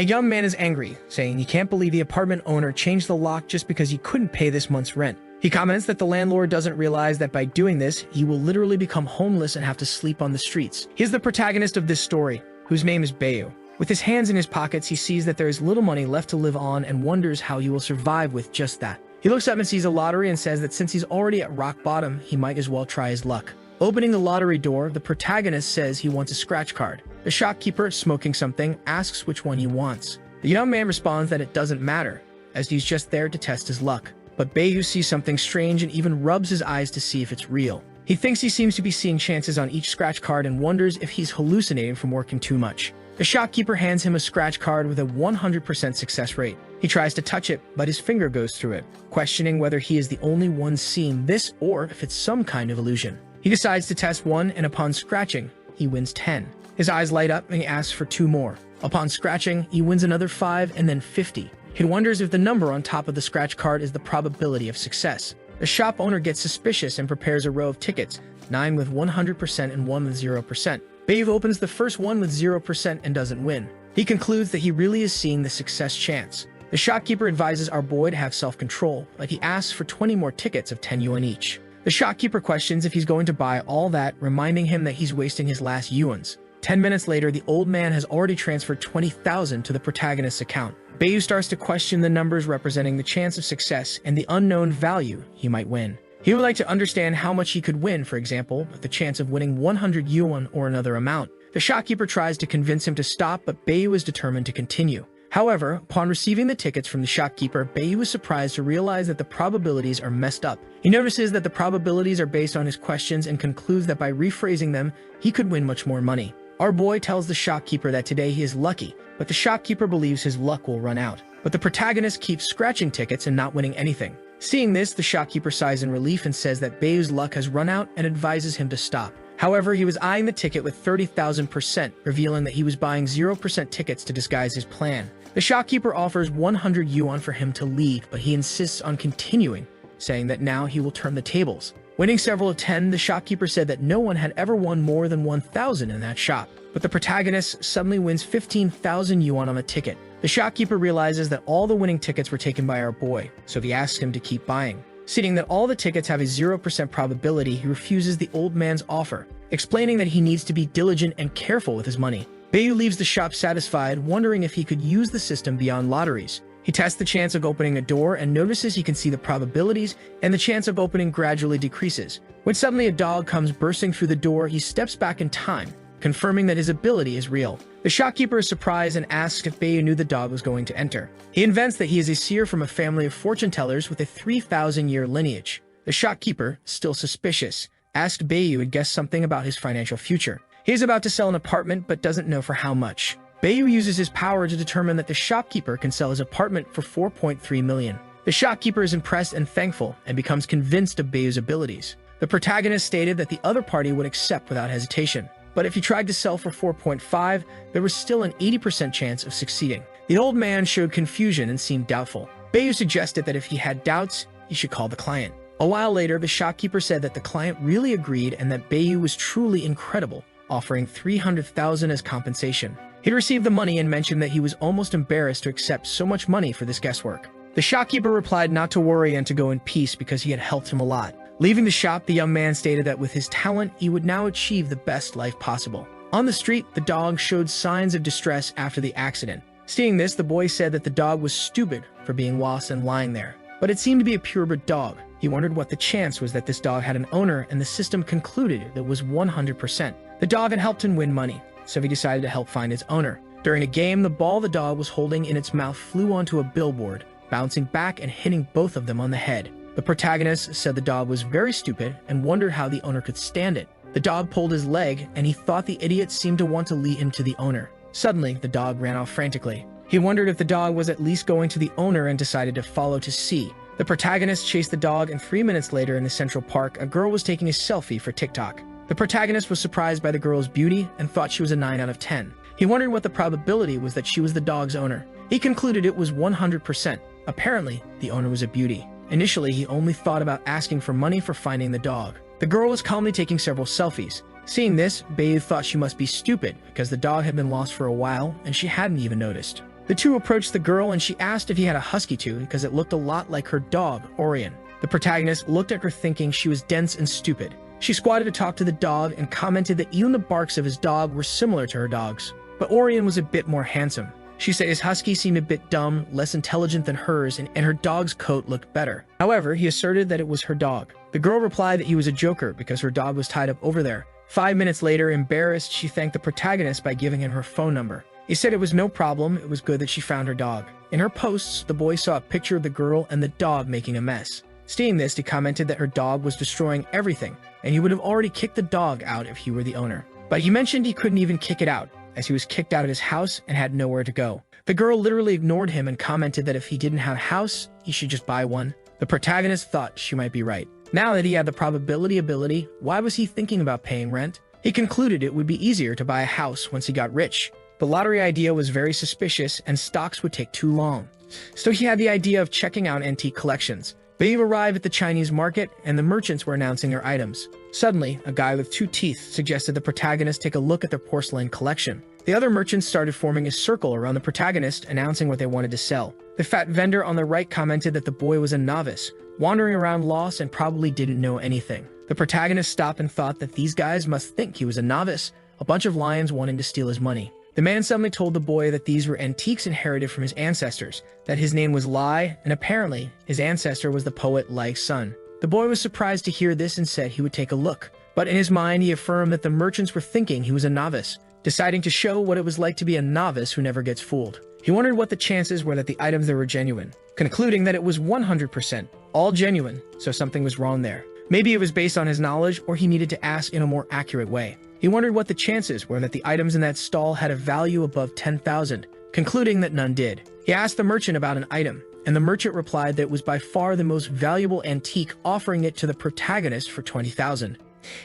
A young man is angry, saying he can't believe the apartment owner changed the lock just because he couldn't pay this month's rent. He comments that the landlord doesn't realize that by doing this, he will literally become homeless and have to sleep on the streets. He is the protagonist of this story, whose name is Bayu. With his hands in his pockets, he sees that there is little money left to live on and wonders how he will survive with just that. He looks up and sees a lottery and says that since he's already at rock bottom, he might as well try his luck. Opening the lottery door, the protagonist says he wants a scratch card. The shopkeeper, smoking something, asks which one he wants. The young man responds that it doesn't matter, as he's just there to test his luck. But Bayu sees something strange and even rubs his eyes to see if it's real. He thinks he seems to be seeing chances on each scratch card and wonders if he's hallucinating from working too much. The shopkeeper hands him a scratch card with a 100% success rate. He tries to touch it, but his finger goes through it, questioning whether he is the only one seeing this or if it's some kind of illusion. He decides to test one, and upon scratching, he wins 10. His eyes light up and he asks for 2 more. Upon scratching, he wins another 5 and then 50. He wonders if the number on top of the scratch card is the probability of success. The shop owner gets suspicious and prepares a row of tickets, 9 with 100% and 1 with 0%. Bayu opens the first one with 0% and doesn't win. He concludes that he really is seeing the success chance. The shopkeeper advises our boy to have self-control, but he asks for 20 more tickets of 10 yuan each. The shopkeeper questions if he's going to buy all that, reminding him that he's wasting his last yuans. 10 minutes later, the old man has already transferred 20,000 to the protagonist's account. Bayu starts to question the numbers representing the chance of success and the unknown value he might win. He would like to understand how much he could win, for example, with the chance of winning 100 yuan or another amount. The shopkeeper tries to convince him to stop, but Bayu is determined to continue. However, upon receiving the tickets from the shopkeeper, Bayu is surprised to realize that the probabilities are messed up. He notices that the probabilities are based on his questions and concludes that by rephrasing them, he could win much more money. Our boy tells the shopkeeper that today he is lucky, but the shopkeeper believes his luck will run out. But the protagonist keeps scratching tickets and not winning anything. Seeing this, the shopkeeper sighs in relief and says that Bayu's luck has run out and advises him to stop. However, he was eyeing the ticket with 30,000%, revealing that he was buying 0% tickets to disguise his plan. The shopkeeper offers 100 yuan for him to leave, but he insists on continuing, saying that now he will turn the tables. Winning several of 10, the shopkeeper said that no one had ever won more than 1,000 in that shop. But the protagonist suddenly wins 15,000 yuan on a ticket. The shopkeeper realizes that all the winning tickets were taken by our boy, so he asks him to keep buying. Seeing that all the tickets have a 0% probability, he refuses the old man's offer, explaining that he needs to be diligent and careful with his money. Bayu leaves the shop satisfied, wondering if he could use the system beyond lotteries. He tests the chance of opening a door and notices he can see the probabilities, and the chance of opening gradually decreases. When suddenly a dog comes bursting through the door, he steps back in time, confirming that his ability is real. The shopkeeper is surprised and asks if Bayu knew the dog was going to enter. He invents that he is a seer from a family of fortune tellers with a 3,000-year lineage. The shopkeeper, still suspicious, asked Bayu to guess something about his financial future. He is about to sell an apartment but doesn't know for how much. Bayu uses his power to determine that the shopkeeper can sell his apartment for 4.3 million. The shopkeeper is impressed and thankful and becomes convinced of Bayu's abilities. The protagonist stated that the other party would accept without hesitation. But if he tried to sell for 4.5, there was still an 80% chance of succeeding. The old man showed confusion and seemed doubtful. Bayu suggested that if he had doubts, he should call the client. A while later, the shopkeeper said that the client really agreed and that Bayu was truly incredible, offering 300,000 as compensation. He received the money and mentioned that he was almost embarrassed to accept so much money for this guesswork. The shopkeeper replied not to worry and to go in peace because he had helped him a lot. Leaving the shop, the young man stated that with his talent, he would now achieve the best life possible. On the street, the dog showed signs of distress after the accident. Seeing this, the boy said that the dog was stupid for being lost and lying there. But it seemed to be a purebred dog. He wondered what the chance was that this dog had an owner, and the system concluded that it was 100%. The dog had helped him win money, so he decided to help find its owner. During a game, the ball the dog was holding in its mouth flew onto a billboard, bouncing back and hitting both of them on the head. The protagonist said the dog was very stupid and wondered how the owner could stand it. The dog pulled his leg, and he thought the idiot seemed to want to lead him to the owner. Suddenly, the dog ran off frantically. He wondered if the dog was at least going to the owner and decided to follow to see. The protagonist chased the dog, and 3 minutes later in the Central Park, a girl was taking a selfie for TikTok. The protagonist was surprised by the girl's beauty and thought she was a 9 out of 10. He wondered what the probability was that she was the dog's owner. He concluded it was 100%. Apparently, the owner was a beauty. Initially, he only thought about asking for money for finding the dog. The girl was calmly taking several selfies. Seeing this, Bayu thought she must be stupid because the dog had been lost for a while and she hadn't even noticed. The two approached the girl and she asked if he had a husky too because it looked a lot like her dog, Orion. The protagonist looked at her thinking she was dense and stupid. She squatted to talk to the dog and commented that even the barks of his dog were similar to her dog's. But Orion was a bit more handsome. She said his husky seemed a bit dumb, less intelligent than hers, and her dog's coat looked better. However, he asserted that it was her dog. The girl replied that he was a joker because her dog was tied up over there. 5 minutes later, embarrassed, she thanked the protagonist by giving him her phone number. He said it was no problem, it was good that she found her dog. In her posts, the boy saw a picture of the girl and the dog making a mess. Seeing this, he commented that her dog was destroying everything, and he would have already kicked the dog out if he were the owner. But he mentioned he couldn't even kick it out, as he was kicked out of his house and had nowhere to go. The girl literally ignored him and commented that if he didn't have a house, he should just buy one. The protagonist thought she might be right. Now that he had the probability ability, why was he thinking about paying rent? He concluded it would be easier to buy a house once he got rich. The lottery idea was very suspicious and stocks would take too long. So he had the idea of checking out antique collections. Babe arrived at the Chinese market and the merchants were announcing their items. Suddenly, a guy with 2 teeth suggested the protagonist take a look at their porcelain collection. The other merchants started forming a circle around the protagonist, announcing what they wanted to sell. The fat vendor on the right commented that the boy was a novice, wandering around lost and probably didn't know anything. The protagonist stopped and thought that these guys must think he was a novice, a bunch of lions wanting to steal his money. The man suddenly told the boy that these were antiques inherited from his ancestors, that his name was Lai, and apparently, his ancestor was the poet Lai's son. The boy was surprised to hear this and said he would take a look, but in his mind he affirmed that the merchants were thinking he was a novice, deciding to show what it was like to be a novice who never gets fooled. He wondered what the chances were that the items there were genuine, concluding that it was 100%, all genuine, so something was wrong there. Maybe it was based on his knowledge or he needed to ask in a more accurate way. He wondered what the chances were that the items in that stall had a value above 10,000, concluding that none did. He asked the merchant about an item, and the merchant replied that it was by far the most valuable antique, offering it to the protagonist for 20,000.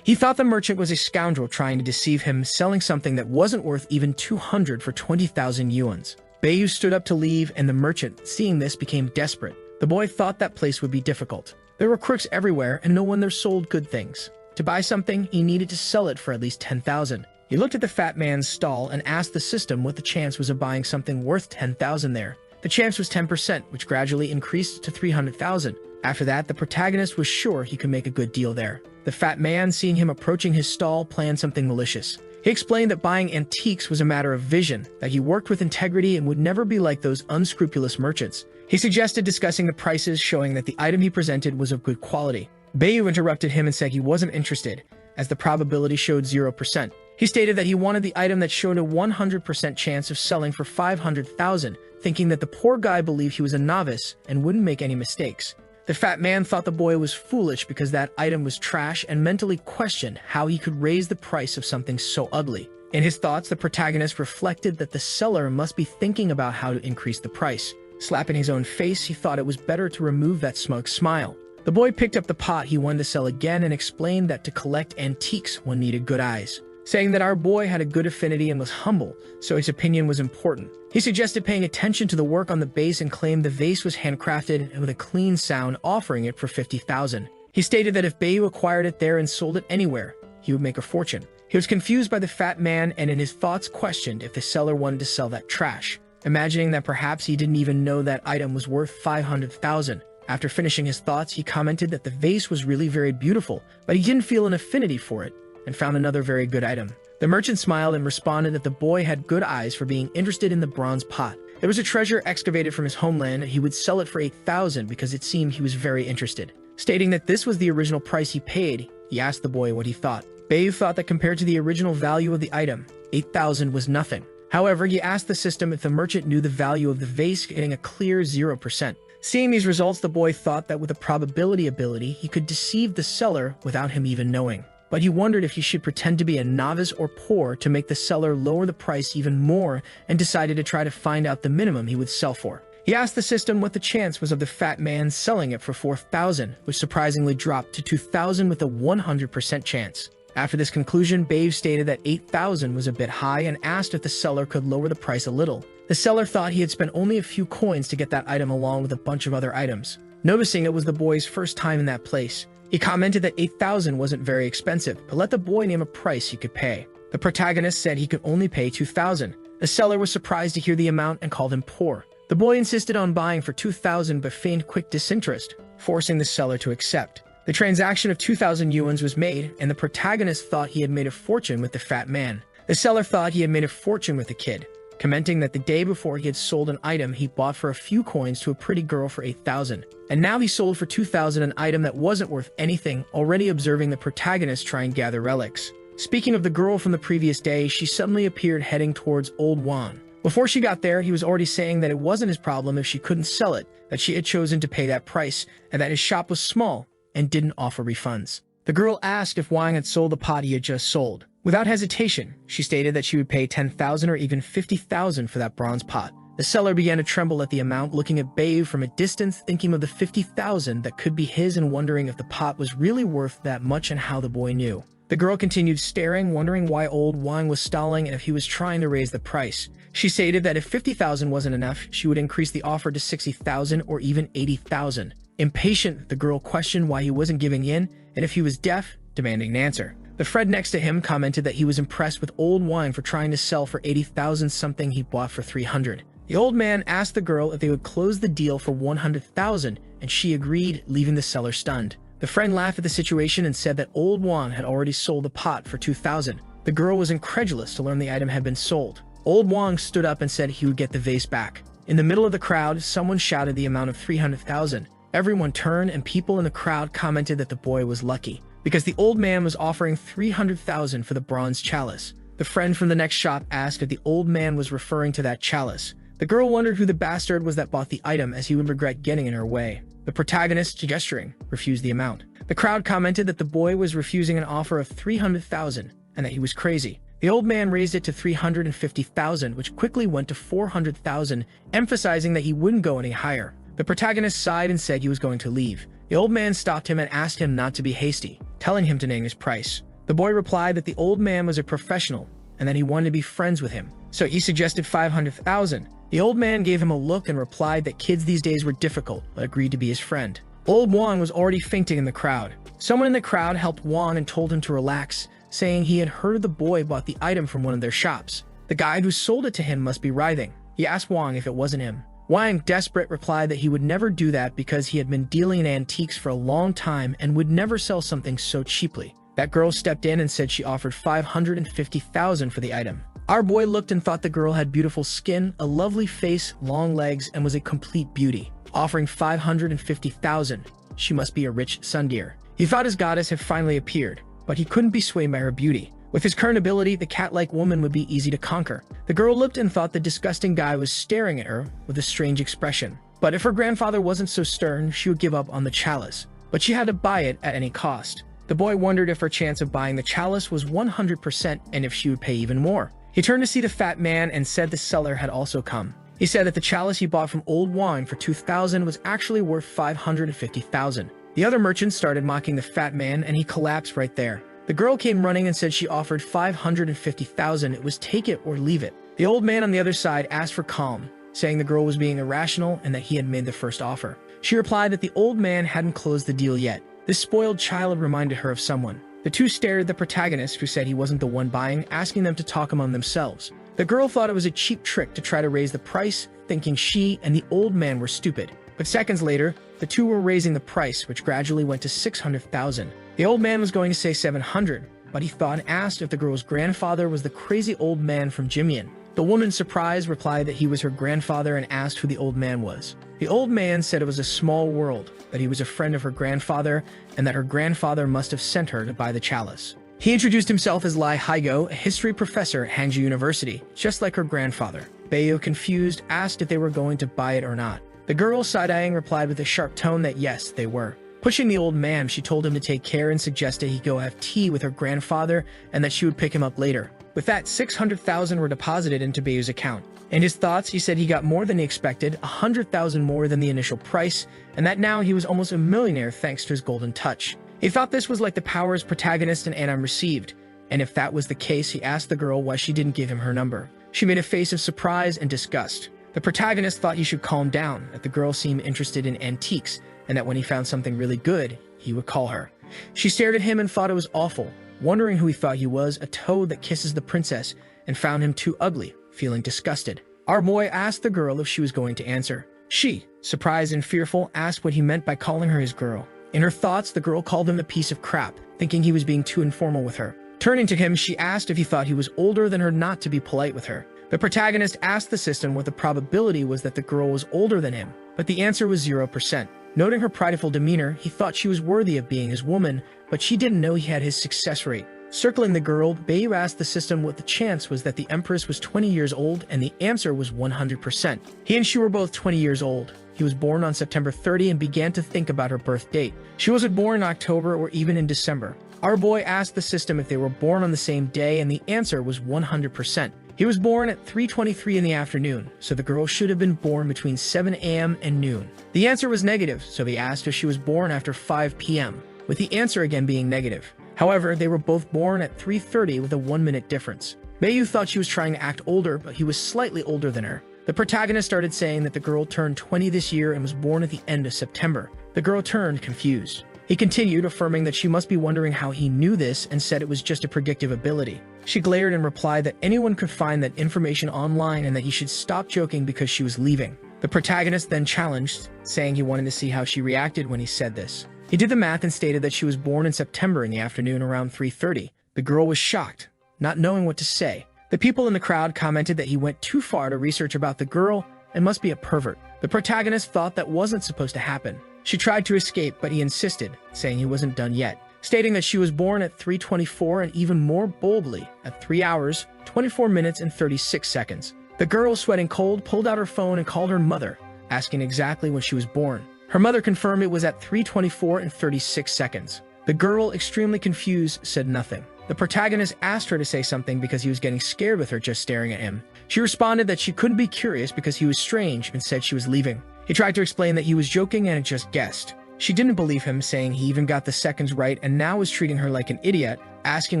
He thought the merchant was a scoundrel trying to deceive him, selling something that wasn't worth even 200 for 20,000 yuans. Bayu stood up to leave, and the merchant, seeing this, became desperate. The boy thought that place would be difficult. There were crooks everywhere, and no one there sold good things. To buy something, he needed to sell it for at least 10,000. He looked at the fat man's stall and asked the system what the chance was of buying something worth 10,000 there. The chance was 10%, which gradually increased to 300,000. After that, the protagonist was sure he could make a good deal there. The fat man, seeing him approaching his stall, planned something malicious. He explained that buying antiques was a matter of vision, that he worked with integrity and would never be like those unscrupulous merchants. He suggested discussing the prices, showing that the item he presented was of good quality. Bayu interrupted him and said he wasn't interested, as the probability showed 0%. He stated that he wanted the item that showed a 100% chance of selling for 500,000, thinking that the poor guy believed he was a novice and wouldn't make any mistakes. The fat man thought the boy was foolish because that item was trash and mentally questioned how he could raise the price of something so ugly. In his thoughts, the protagonist reflected that the seller must be thinking about how to increase the price. Slapping his own face, he thought it was better to remove that smug smile. The boy picked up the pot he wanted to sell again and explained that to collect antiques one needed good eyes, saying that our boy had a good affinity and was humble, so his opinion was important. He suggested paying attention to the work on the base and claimed the vase was handcrafted and with a clean sound, offering it for 50,000. He stated that if Bayu acquired it there and sold it anywhere, he would make a fortune. He was confused by the fat man and in his thoughts questioned if the seller wanted to sell that trash, imagining that perhaps he didn't even know that item was worth 500,000. After finishing his thoughts, he commented that the vase was really very beautiful, but he didn't feel an affinity for it, and found another very good item. The merchant smiled and responded that the boy had good eyes for being interested in the bronze pot. There was a treasure excavated from his homeland and he would sell it for 8,000 because it seemed he was very interested. Stating that this was the original price he paid, he asked the boy what he thought. Bayu thought that compared to the original value of the item, 8,000 was nothing. However, he asked the system if the merchant knew the value of the vase, getting a clear 0%. Seeing these results, the boy thought that with a probability ability, he could deceive the seller without him even knowing. But he wondered if he should pretend to be a novice or poor to make the seller lower the price even more, and decided to try to find out the minimum he would sell for. He asked the system what the chance was of the fat man selling it for 4,000, which surprisingly dropped to 2,000 with a 100% chance. After this conclusion, Babe stated that 8,000 was a bit high and asked if the seller could lower the price a little. The seller thought he had spent only a few coins to get that item along with a bunch of other items. Noticing it was the boy's first time in that place, he commented that 8,000 wasn't very expensive, but let the boy name a price he could pay. The protagonist said he could only pay 2,000. The seller was surprised to hear the amount and called him poor. The boy insisted on buying for 2,000 but feigned quick disinterest, forcing the seller to accept. The transaction of 2,000 yuans was made, and the protagonist thought he had made a fortune with the fat man. The seller thought he had made a fortune with the kid, commenting that the day before he had sold an item he bought for a few coins to a pretty girl for 8,000, and now he sold for 2,000 an item that wasn't worth anything, already observing the protagonist try and gather relics. Speaking of the girl from the previous day, she suddenly appeared heading towards Old Juan. Before she got there, he was already saying that it wasn't his problem if she couldn't sell it, that she had chosen to pay that price, and that his shop was small and didn't offer refunds. The girl asked if Wang had sold the pot he had just sold. Without hesitation, she stated that she would pay 10,000 or even 50,000 for that bronze pot. The seller began to tremble at the amount, looking at Babe from a distance, thinking of the 50,000 that could be his and wondering if the pot was really worth that much and how the boy knew. The girl continued staring, wondering why old Wang was stalling and if he was trying to raise the price. She stated that if 50,000 wasn't enough, she would increase the offer to 60,000 or even 80,000. Impatient, the girl questioned why he wasn't giving in and if he was deaf, demanding an answer. The friend next to him commented that he was impressed with old Wang for trying to sell for 80,000 something he bought for 300. The old man asked the girl if they would close the deal for 100,000, and she agreed, leaving the seller stunned. The friend laughed at the situation and said that old Wang had already sold the pot for 2,000. The girl was incredulous to learn the item had been sold. Old Wang stood up and said he would get the vase back. In the middle of the crowd, someone shouted the amount of 300,000. Everyone turned and people in the crowd commented that the boy was lucky, because the old man was offering 300,000 for the bronze chalice. The friend from the next shop asked if the old man was referring to that chalice. The girl wondered who the bastard was that bought the item, as he would regret getting in her way. The protagonist, gesturing, refused the amount. The crowd commented that the boy was refusing an offer of 300,000 and that he was crazy. The old man raised it to 350,000, which quickly went to 400,000, emphasizing that he wouldn't go any higher. The protagonist sighed and said he was going to leave. The old man stopped him and asked him not to be hasty, telling him to name his price. The boy replied that the old man was a professional and that he wanted to be friends with him, so he suggested 500,000. The old man gave him a look and replied that kids these days were difficult, but agreed to be his friend. Old Wang was already fainting in the crowd. Someone in the crowd helped Wang and told him to relax, saying he had heard the boy bought the item from one of their shops. The guy who sold it to him must be writhing. He asked Wang if it wasn't him. Wang, desperate, replied that he would never do that because he had been dealing in antiques for a long time and would never sell something so cheaply. That girl stepped in and said she offered 550,000 for the item. Our boy looked and thought the girl had beautiful skin, a lovely face, long legs, and was a complete beauty. Offering 550,000, she must be a rich sundeer. He thought his goddess had finally appeared, but he couldn't be swayed by her beauty. With his current ability, the cat-like woman would be easy to conquer. The girl looked and thought the disgusting guy was staring at her with a strange expression. But if her grandfather wasn't so stern, she would give up on the chalice. But she had to buy it at any cost. The boy wondered if her chance of buying the chalice was 100% and if she would pay even more. He turned to see the fat man and said the seller had also come. He said that the chalice he bought from old Wang for 2,000 was actually worth 550,000. The other merchants started mocking the fat man and he collapsed right there. The girl came running and said she offered 550,000. It was take it or leave it. The old man on the other side asked for calm, saying the girl was being irrational and that he had made the first offer. She replied that the old man hadn't closed the deal yet. This spoiled child reminded her of someone. The two stared at the protagonist, who said he wasn't the one buying, asking them to talk among themselves. The girl thought it was a cheap trick to try to raise the price, thinking she and the old man were stupid. But seconds later, the two were raising the price, which gradually went to 600,000. The old man was going to say 700, but he thought and asked if the girl's grandfather was the crazy old man from Jimian. The woman, surprised, replied that he was her grandfather and asked who the old man was. The old man said it was a small world, that he was a friend of her grandfather, and that her grandfather must have sent her to buy the chalice. He introduced himself as Lai Haigo, a history professor at Hangzhou University, just like her grandfather. Bayo, confused, asked if they were going to buy it or not. The girl, side-eyeing, replied with a sharp tone that yes, they were. Pushing the old man, she told him to take care and suggested he go have tea with her grandfather and that she would pick him up later. With that, 600,000 were deposited into Bayo's account. In his thoughts, he said he got more than he expected, 100,000 more than the initial price, and that now he was almost a millionaire thanks to his golden touch. He thought this was like the powers protagonist and Anam received, and if that was the case, he asked the girl why she didn't give him her number. She made a face of surprise and disgust. The protagonist thought he should calm down, that the girl seemed interested in antiques, and that when he found something really good, he would call her. She stared at him and thought it was awful, wondering who he thought he was, a toad that kisses the princess, and found him too ugly, feeling disgusted. Our boy asked the girl if she was going to answer. She, surprised and fearful, asked what he meant by calling her his girl. In her thoughts, the girl called him a piece of crap, thinking he was being too informal with her. Turning to him, she asked if he thought he was older than her not to be polite with her. The protagonist asked the system what the probability was that the girl was older than him, but the answer was 0%. Noting her prideful demeanor, he thought she was worthy of being his woman, but she didn't know he had his success rate. Circling the girl, Bayu asked the system what the chance was that the Empress was 20 years old, and the answer was 100%. He and she were both 20 years old. He was born on September 30 and began to think about her birth date. She wasn't born in October or even in December. Our boy asked the system if they were born on the same day, and the answer was 100%. He was born at 3:23 in the afternoon, so the girl should have been born between 7 a.m. and noon. The answer was negative, so he asked if she was born after 5 p.m., with the answer again being negative. However, they were both born at 3:30 with a 1-minute difference. Bayu thought she was trying to act older, but he was slightly older than her. The protagonist started saying that the girl turned 20 this year and was born at the end of September. The girl turned confused. He continued, affirming that she must be wondering how he knew this and said it was just a predictive ability. She glared and replied that anyone could find that information online and that he should stop joking because she was leaving. The protagonist then challenged, saying he wanted to see how she reacted when he said this. He did the math and stated that she was born in September in the afternoon around 3:30. The girl was shocked, not knowing what to say. The people in the crowd commented that he went too far to research about the girl and must be a pervert. The protagonist thought that wasn't supposed to happen. She tried to escape, but he insisted, saying he wasn't done yet, stating that she was born at 3:24 and even more boldly at 3 hours, 24 minutes and 36 seconds. The girl, sweating cold, pulled out her phone and called her mother, asking exactly when she was born. Her mother confirmed it was at 3:24 and 36 seconds. The girl, extremely confused, said nothing. The protagonist asked her to say something because he was getting scared with her just staring at him. She responded that she couldn't be curious because he was strange and said she was leaving. He tried to explain that he was joking and had just guessed. She didn't believe him, saying he even got the seconds right and now was treating her like an idiot, asking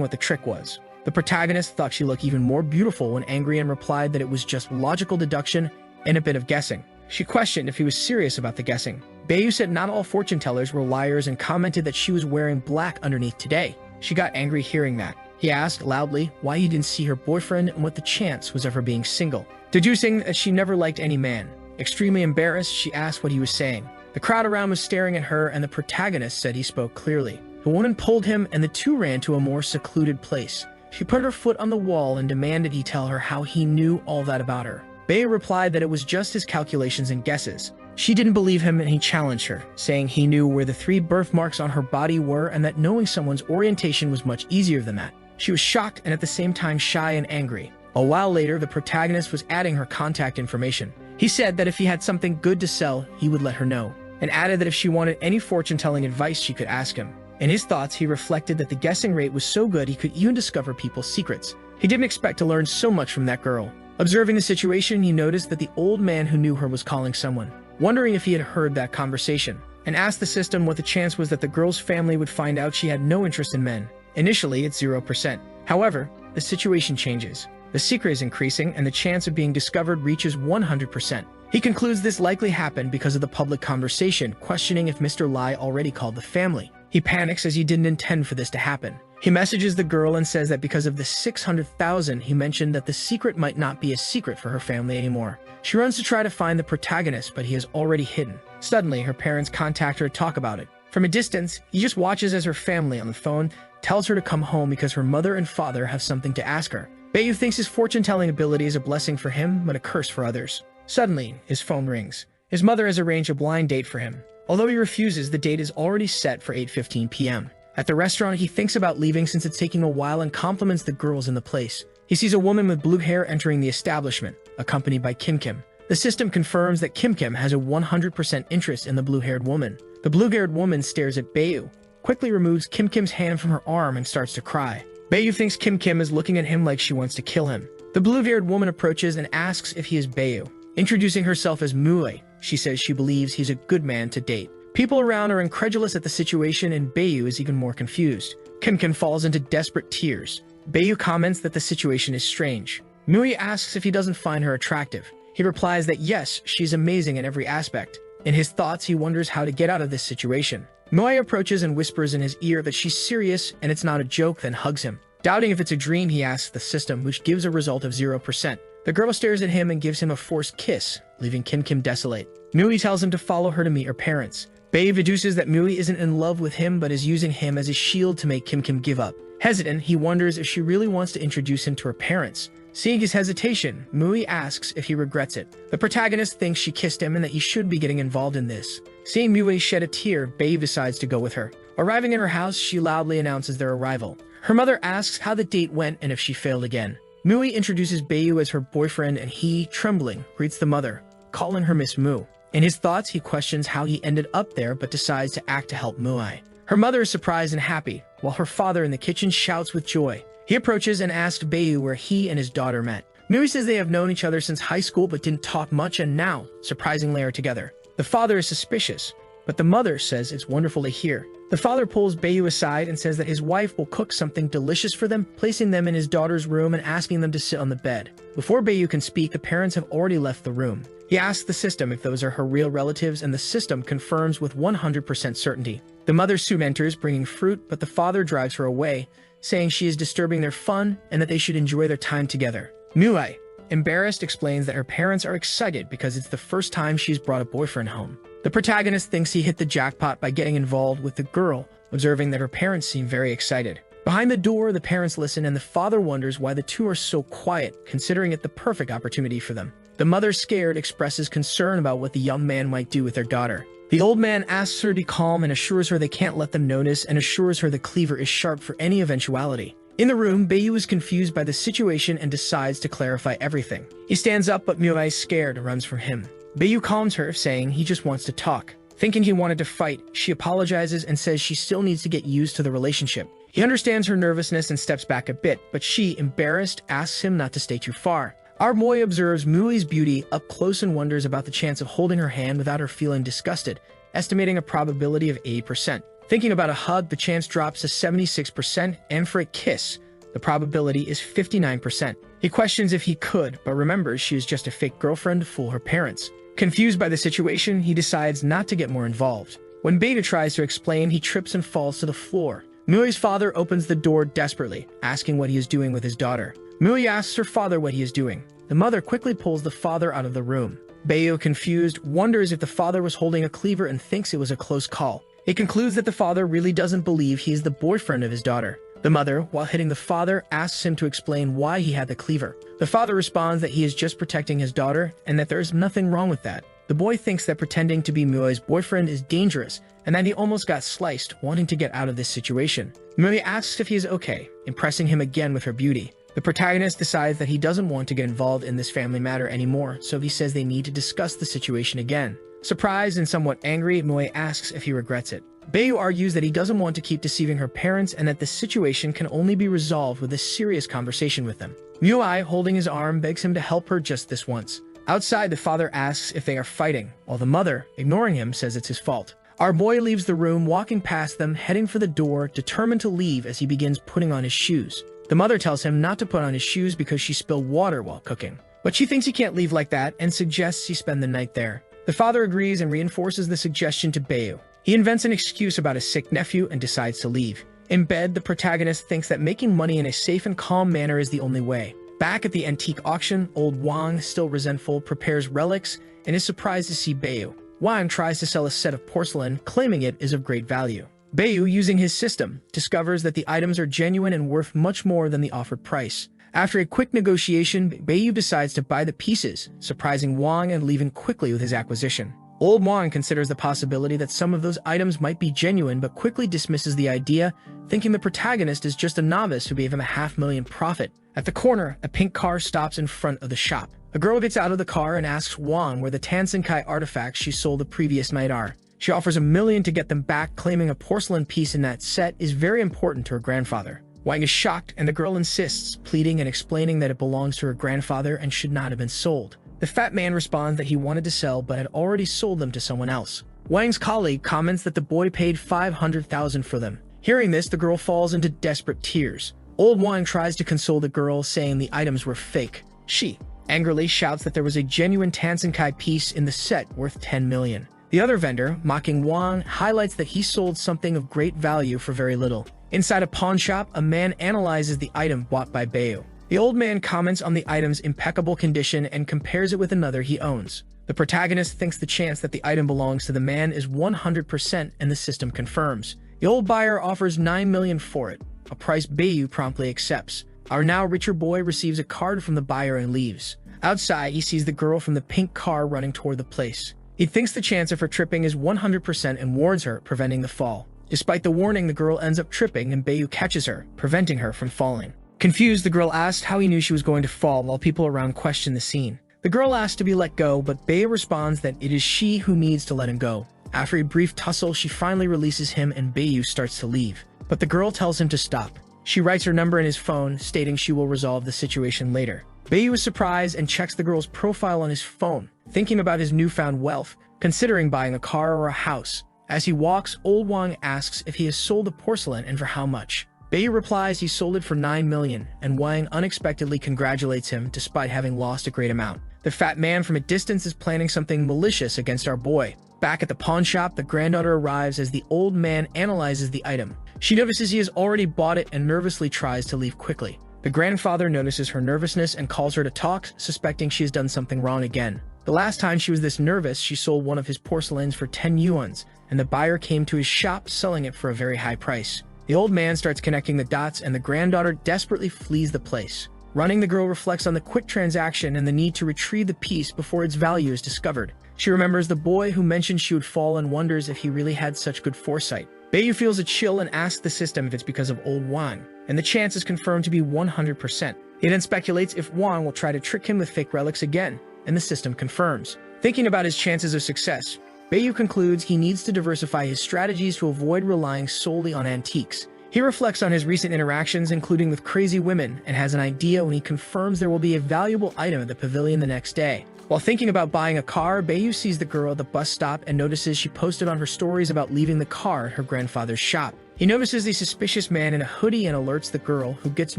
what the trick was. The protagonist thought she looked even more beautiful when angry and replied that it was just logical deduction and a bit of guessing. She questioned if he was serious about the guessing. Bayu said not all fortune tellers were liars and commented that she was wearing black underneath today. She got angry hearing that. He asked loudly why he didn't see her boyfriend and what the chance was of her being single, deducing that she never liked any man. Extremely embarrassed, she asked what he was saying. The crowd around was staring at her, and the protagonist said he spoke clearly. The woman pulled him, and the two ran to a more secluded place. She put her foot on the wall and demanded he tell her how he knew all that about her. Bayu replied that it was just his calculations and guesses. She didn't believe him, and he challenged her, saying he knew where the 3 birthmarks on her body were and that knowing someone's orientation was much easier than that. She was shocked and at the same time shy and angry. A while later, the protagonist was adding her contact information. He said that if he had something good to sell, he would let her know, and added that if she wanted any fortune-telling advice, she could ask him. In his thoughts, he reflected that the guessing rate was so good he could even discover people's secrets. He didn't expect to learn so much from that girl. Observing the situation, he noticed that the old man who knew her was calling someone, wondering if he had heard that conversation, and asked the system what the chance was that the girl's family would find out she had no interest in men. Initially, it's 0%. However, the situation changes. The secret is increasing, and the chance of being discovered reaches 100%. He concludes this likely happened because of the public conversation, questioning if Mr. Lai already called the family. He panics as he didn't intend for this to happen. He messages the girl and says that because of the 600,000, he mentioned that the secret might not be a secret for her family anymore. She runs to try to find the protagonist, but he is already hidden. Suddenly, her parents contact her to talk about it. From a distance, he just watches as her family on the phone tells her to come home because her mother and father have something to ask her. Bayu thinks his fortune-telling ability is a blessing for him, but a curse for others. Suddenly, his phone rings. His mother has arranged a blind date for him. Although he refuses, the date is already set for 8:15 p.m. At the restaurant, he thinks about leaving since it's taking a while and compliments the girls in the place. He sees a woman with blue hair entering the establishment, accompanied by Kim Kim. The system confirms that Kim Kim has a 100% interest in the blue-haired woman. The blue-haired woman stares at Bayu, quickly removes Kim Kim's hand from her arm and starts to cry. Bayu thinks Kim Kim is looking at him like she wants to kill him. The blue-haired woman approaches and asks if he is Bayu. Introducing herself as Mue, she says she believes he's a good man to date. People around are incredulous at the situation, and Bayu is even more confused. Kim Kim falls into desperate tears. Bayu comments that the situation is strange. Mui asks if he doesn't find her attractive. He replies that yes, she's amazing in every aspect. In his thoughts, he wonders how to get out of this situation. Mui approaches and whispers in his ear that she's serious and it's not a joke, then hugs him. Doubting if it's a dream, he asks the system, which gives a result of 0%. The girl stares at him and gives him a forced kiss, leaving Kim desolate. Mui tells him to follow her to meet her parents. Bae deduces that Mui isn't in love with him but is using him as a shield to make Kim give up. Hesitant, he wonders if she really wants to introduce him to her parents. Seeing his hesitation, Mui asks if he regrets it. The protagonist thinks she kissed him and that he should be getting involved in this. Seeing Mui shed a tear, Bae decides to go with her. Arriving in her house, she loudly announces their arrival. Her mother asks how the date went and if she failed again. Mui introduces Bae as her boyfriend and he, trembling, greets the mother, calling her Miss Mu. In his thoughts, he questions how he ended up there but decides to act to help Mui. Her mother is surprised and happy, while her father in the kitchen shouts with joy. He approaches and asks Bae where he and his daughter met. Mui says they have known each other since high school but didn't talk much and now, surprisingly, are together. The father is suspicious, but the mother says it's wonderful to hear. The father pulls Bae aside and says that his wife will cook something delicious for them, placing them in his daughter's room and asking them to sit on the bed. Before Bae can speak, the parents have already left the room. He asks the system if those are her real relatives, and the system confirms with 100% certainty. The mother soon enters, bringing fruit, but the father drives her away, saying she is disturbing their fun and that they should enjoy their time together. Mui, embarrassed, explains that her parents are excited because it's the first time she's brought a boyfriend home. The protagonist thinks he hit the jackpot by getting involved with the girl, observing that her parents seem very excited. Behind the door, the parents listen and the father wonders why the two are so quiet, considering it the perfect opportunity for them. The mother, scared, expresses concern about what the young man might do with their daughter. The old man asks her to be calm and assures her they can't let them notice and assures her the cleaver is sharp for any eventuality. In the room, Bae is confused by the situation and decides to clarify everything. He stands up but Mui, scared, runs from him. Bae calms her, saying he just wants to talk. Thinking he wanted to fight, she apologizes and says she still needs to get used to the relationship. He understands her nervousness and steps back a bit, but she, embarrassed, asks him not to stay too far. Our boy observes Mui's beauty up close and wonders about the chance of holding her hand without her feeling disgusted, estimating a probability of 80%. Thinking about a hug, the chance drops to 76%, and for a kiss, the probability is 59%. He questions if he could, but remembers she is just a fake girlfriend to fool her parents. Confused by the situation, he decides not to get more involved. When Beta tries to explain, he trips and falls to the floor. Mui's father opens the door desperately, asking what he is doing with his daughter. Mui asks her father what he is doing. The mother quickly pulls the father out of the room. Bae, confused, wonders if the father was holding a cleaver and thinks it was a close call. He concludes that the father really doesn't believe he is the boyfriend of his daughter. The mother, while hitting the father, asks him to explain why he had the cleaver. The father responds that he is just protecting his daughter and that there is nothing wrong with that. The boy thinks that pretending to be Mui's boyfriend is dangerous and that he almost got sliced, wanting to get out of this situation. Mui asks if he is okay, impressing him again with her beauty. The protagonist decides that he doesn't want to get involved in this family matter anymore, so he says they need to discuss the situation again. Surprised and somewhat angry, Mui asks if he regrets it. Bae argues that he doesn't want to keep deceiving her parents and that the situation can only be resolved with a serious conversation with them. Mui, holding his arm, begs him to help her just this once. Outside, the father asks if they are fighting, while the mother, ignoring him, says it's his fault. Our boy leaves the room, walking past them, heading for the door, determined to leave as he begins putting on his shoes. The mother tells him not to put on his shoes because she spilled water while cooking. But she thinks he can't leave like that and suggests he spend the night there. The father agrees and reinforces the suggestion to Bae. He invents an excuse about his sick nephew and decides to leave. In bed, the protagonist thinks that making money in a safe and calm manner is the only way. Back at the antique auction, old Wang, still resentful, prepares relics and is surprised to see Bae. Wang tries to sell a set of porcelain, claiming it is of great value. Bae, using his system, discovers that the items are genuine and worth much more than the offered price. After a quick negotiation, Bae decides to buy the pieces, surprising Wang and leaving quickly with his acquisition. Old Wang considers the possibility that some of those items might be genuine but quickly dismisses the idea, thinking the protagonist is just a novice who gave him $500,000 profit. At the corner, a pink car stops in front of the shop. A girl gets out of the car and asks Wang where the Tansenkai artifacts she sold the previous night are. She offers $1 million to get them back, claiming a porcelain piece in that set is very important to her grandfather. Wang is shocked, and the girl insists, pleading and explaining that it belongs to her grandfather and should not have been sold. The fat man responds that he wanted to sell but had already sold them to someone else. Wang's colleague comments that the boy paid $500,000 for them. Hearing this, the girl falls into desperate tears. Old Wang tries to console the girl, saying the items were fake. She angrily shouts that there was a genuine Tansenkai piece in the set worth $10 million. The other vendor, mocking Wang, highlights that he sold something of great value for very little. Inside a pawn shop, a man analyzes the item bought by Bae. The old man comments on the item's impeccable condition and compares it with another he owns. The protagonist thinks the chance that the item belongs to the man is 100%, and the system confirms. The old buyer offers $9 million for it, a price Bayu promptly accepts. Our now richer boy receives a card from the buyer and leaves. Outside, he sees the girl from the pink car running toward the place. He thinks the chance of her tripping is 100% and warns her, preventing the fall. Despite the warning, the girl ends up tripping and Bayu catches her, preventing her from falling. Confused, the girl asked how he knew she was going to fall while people around question the scene. The girl asks to be let go, but Bayu responds that it is she who needs to let him go. After a brief tussle, she finally releases him and Bayu starts to leave. But the girl tells him to stop. She writes her number in his phone, stating she will resolve the situation later. Bayu is surprised and checks the girl's profile on his phone, thinking about his newfound wealth, considering buying a car or a house. As he walks, old Wang asks if he has sold the porcelain and for how much. Bayu replies he sold it for $9 million, and Wang unexpectedly congratulates him despite having lost a great amount. The fat man from a distance is planning something malicious against our boy. Back at the pawn shop, the granddaughter arrives as the old man analyzes the item. She notices he has already bought it and nervously tries to leave quickly. The grandfather notices her nervousness and calls her to talk, suspecting she has done something wrong again. The last time she was this nervous, she sold one of his porcelains for 10 yuans, and the buyer came to his shop selling it for a very high price. The old man starts connecting the dots and the granddaughter desperately flees the place. Running, the girl reflects on the quick transaction and the need to retrieve the piece before its value is discovered. She remembers the boy who mentioned she would fall and wonders if he really had such good foresight. Bayu feels a chill and asks the system if it's because of old Wang, and the chance is confirmed to be 100%. He then speculates if Wang will try to trick him with fake relics again, and the system confirms. Thinking about his chances of success, Bayu concludes he needs to diversify his strategies to avoid relying solely on antiques. He reflects on his recent interactions, including with crazy women, and has an idea when he confirms there will be a valuable item at the pavilion the next day. While thinking about buying a car, Bayu sees the girl at the bus stop and notices she posted on her stories about leaving the car at her grandfather's shop. He notices the suspicious man in a hoodie and alerts the girl, who gets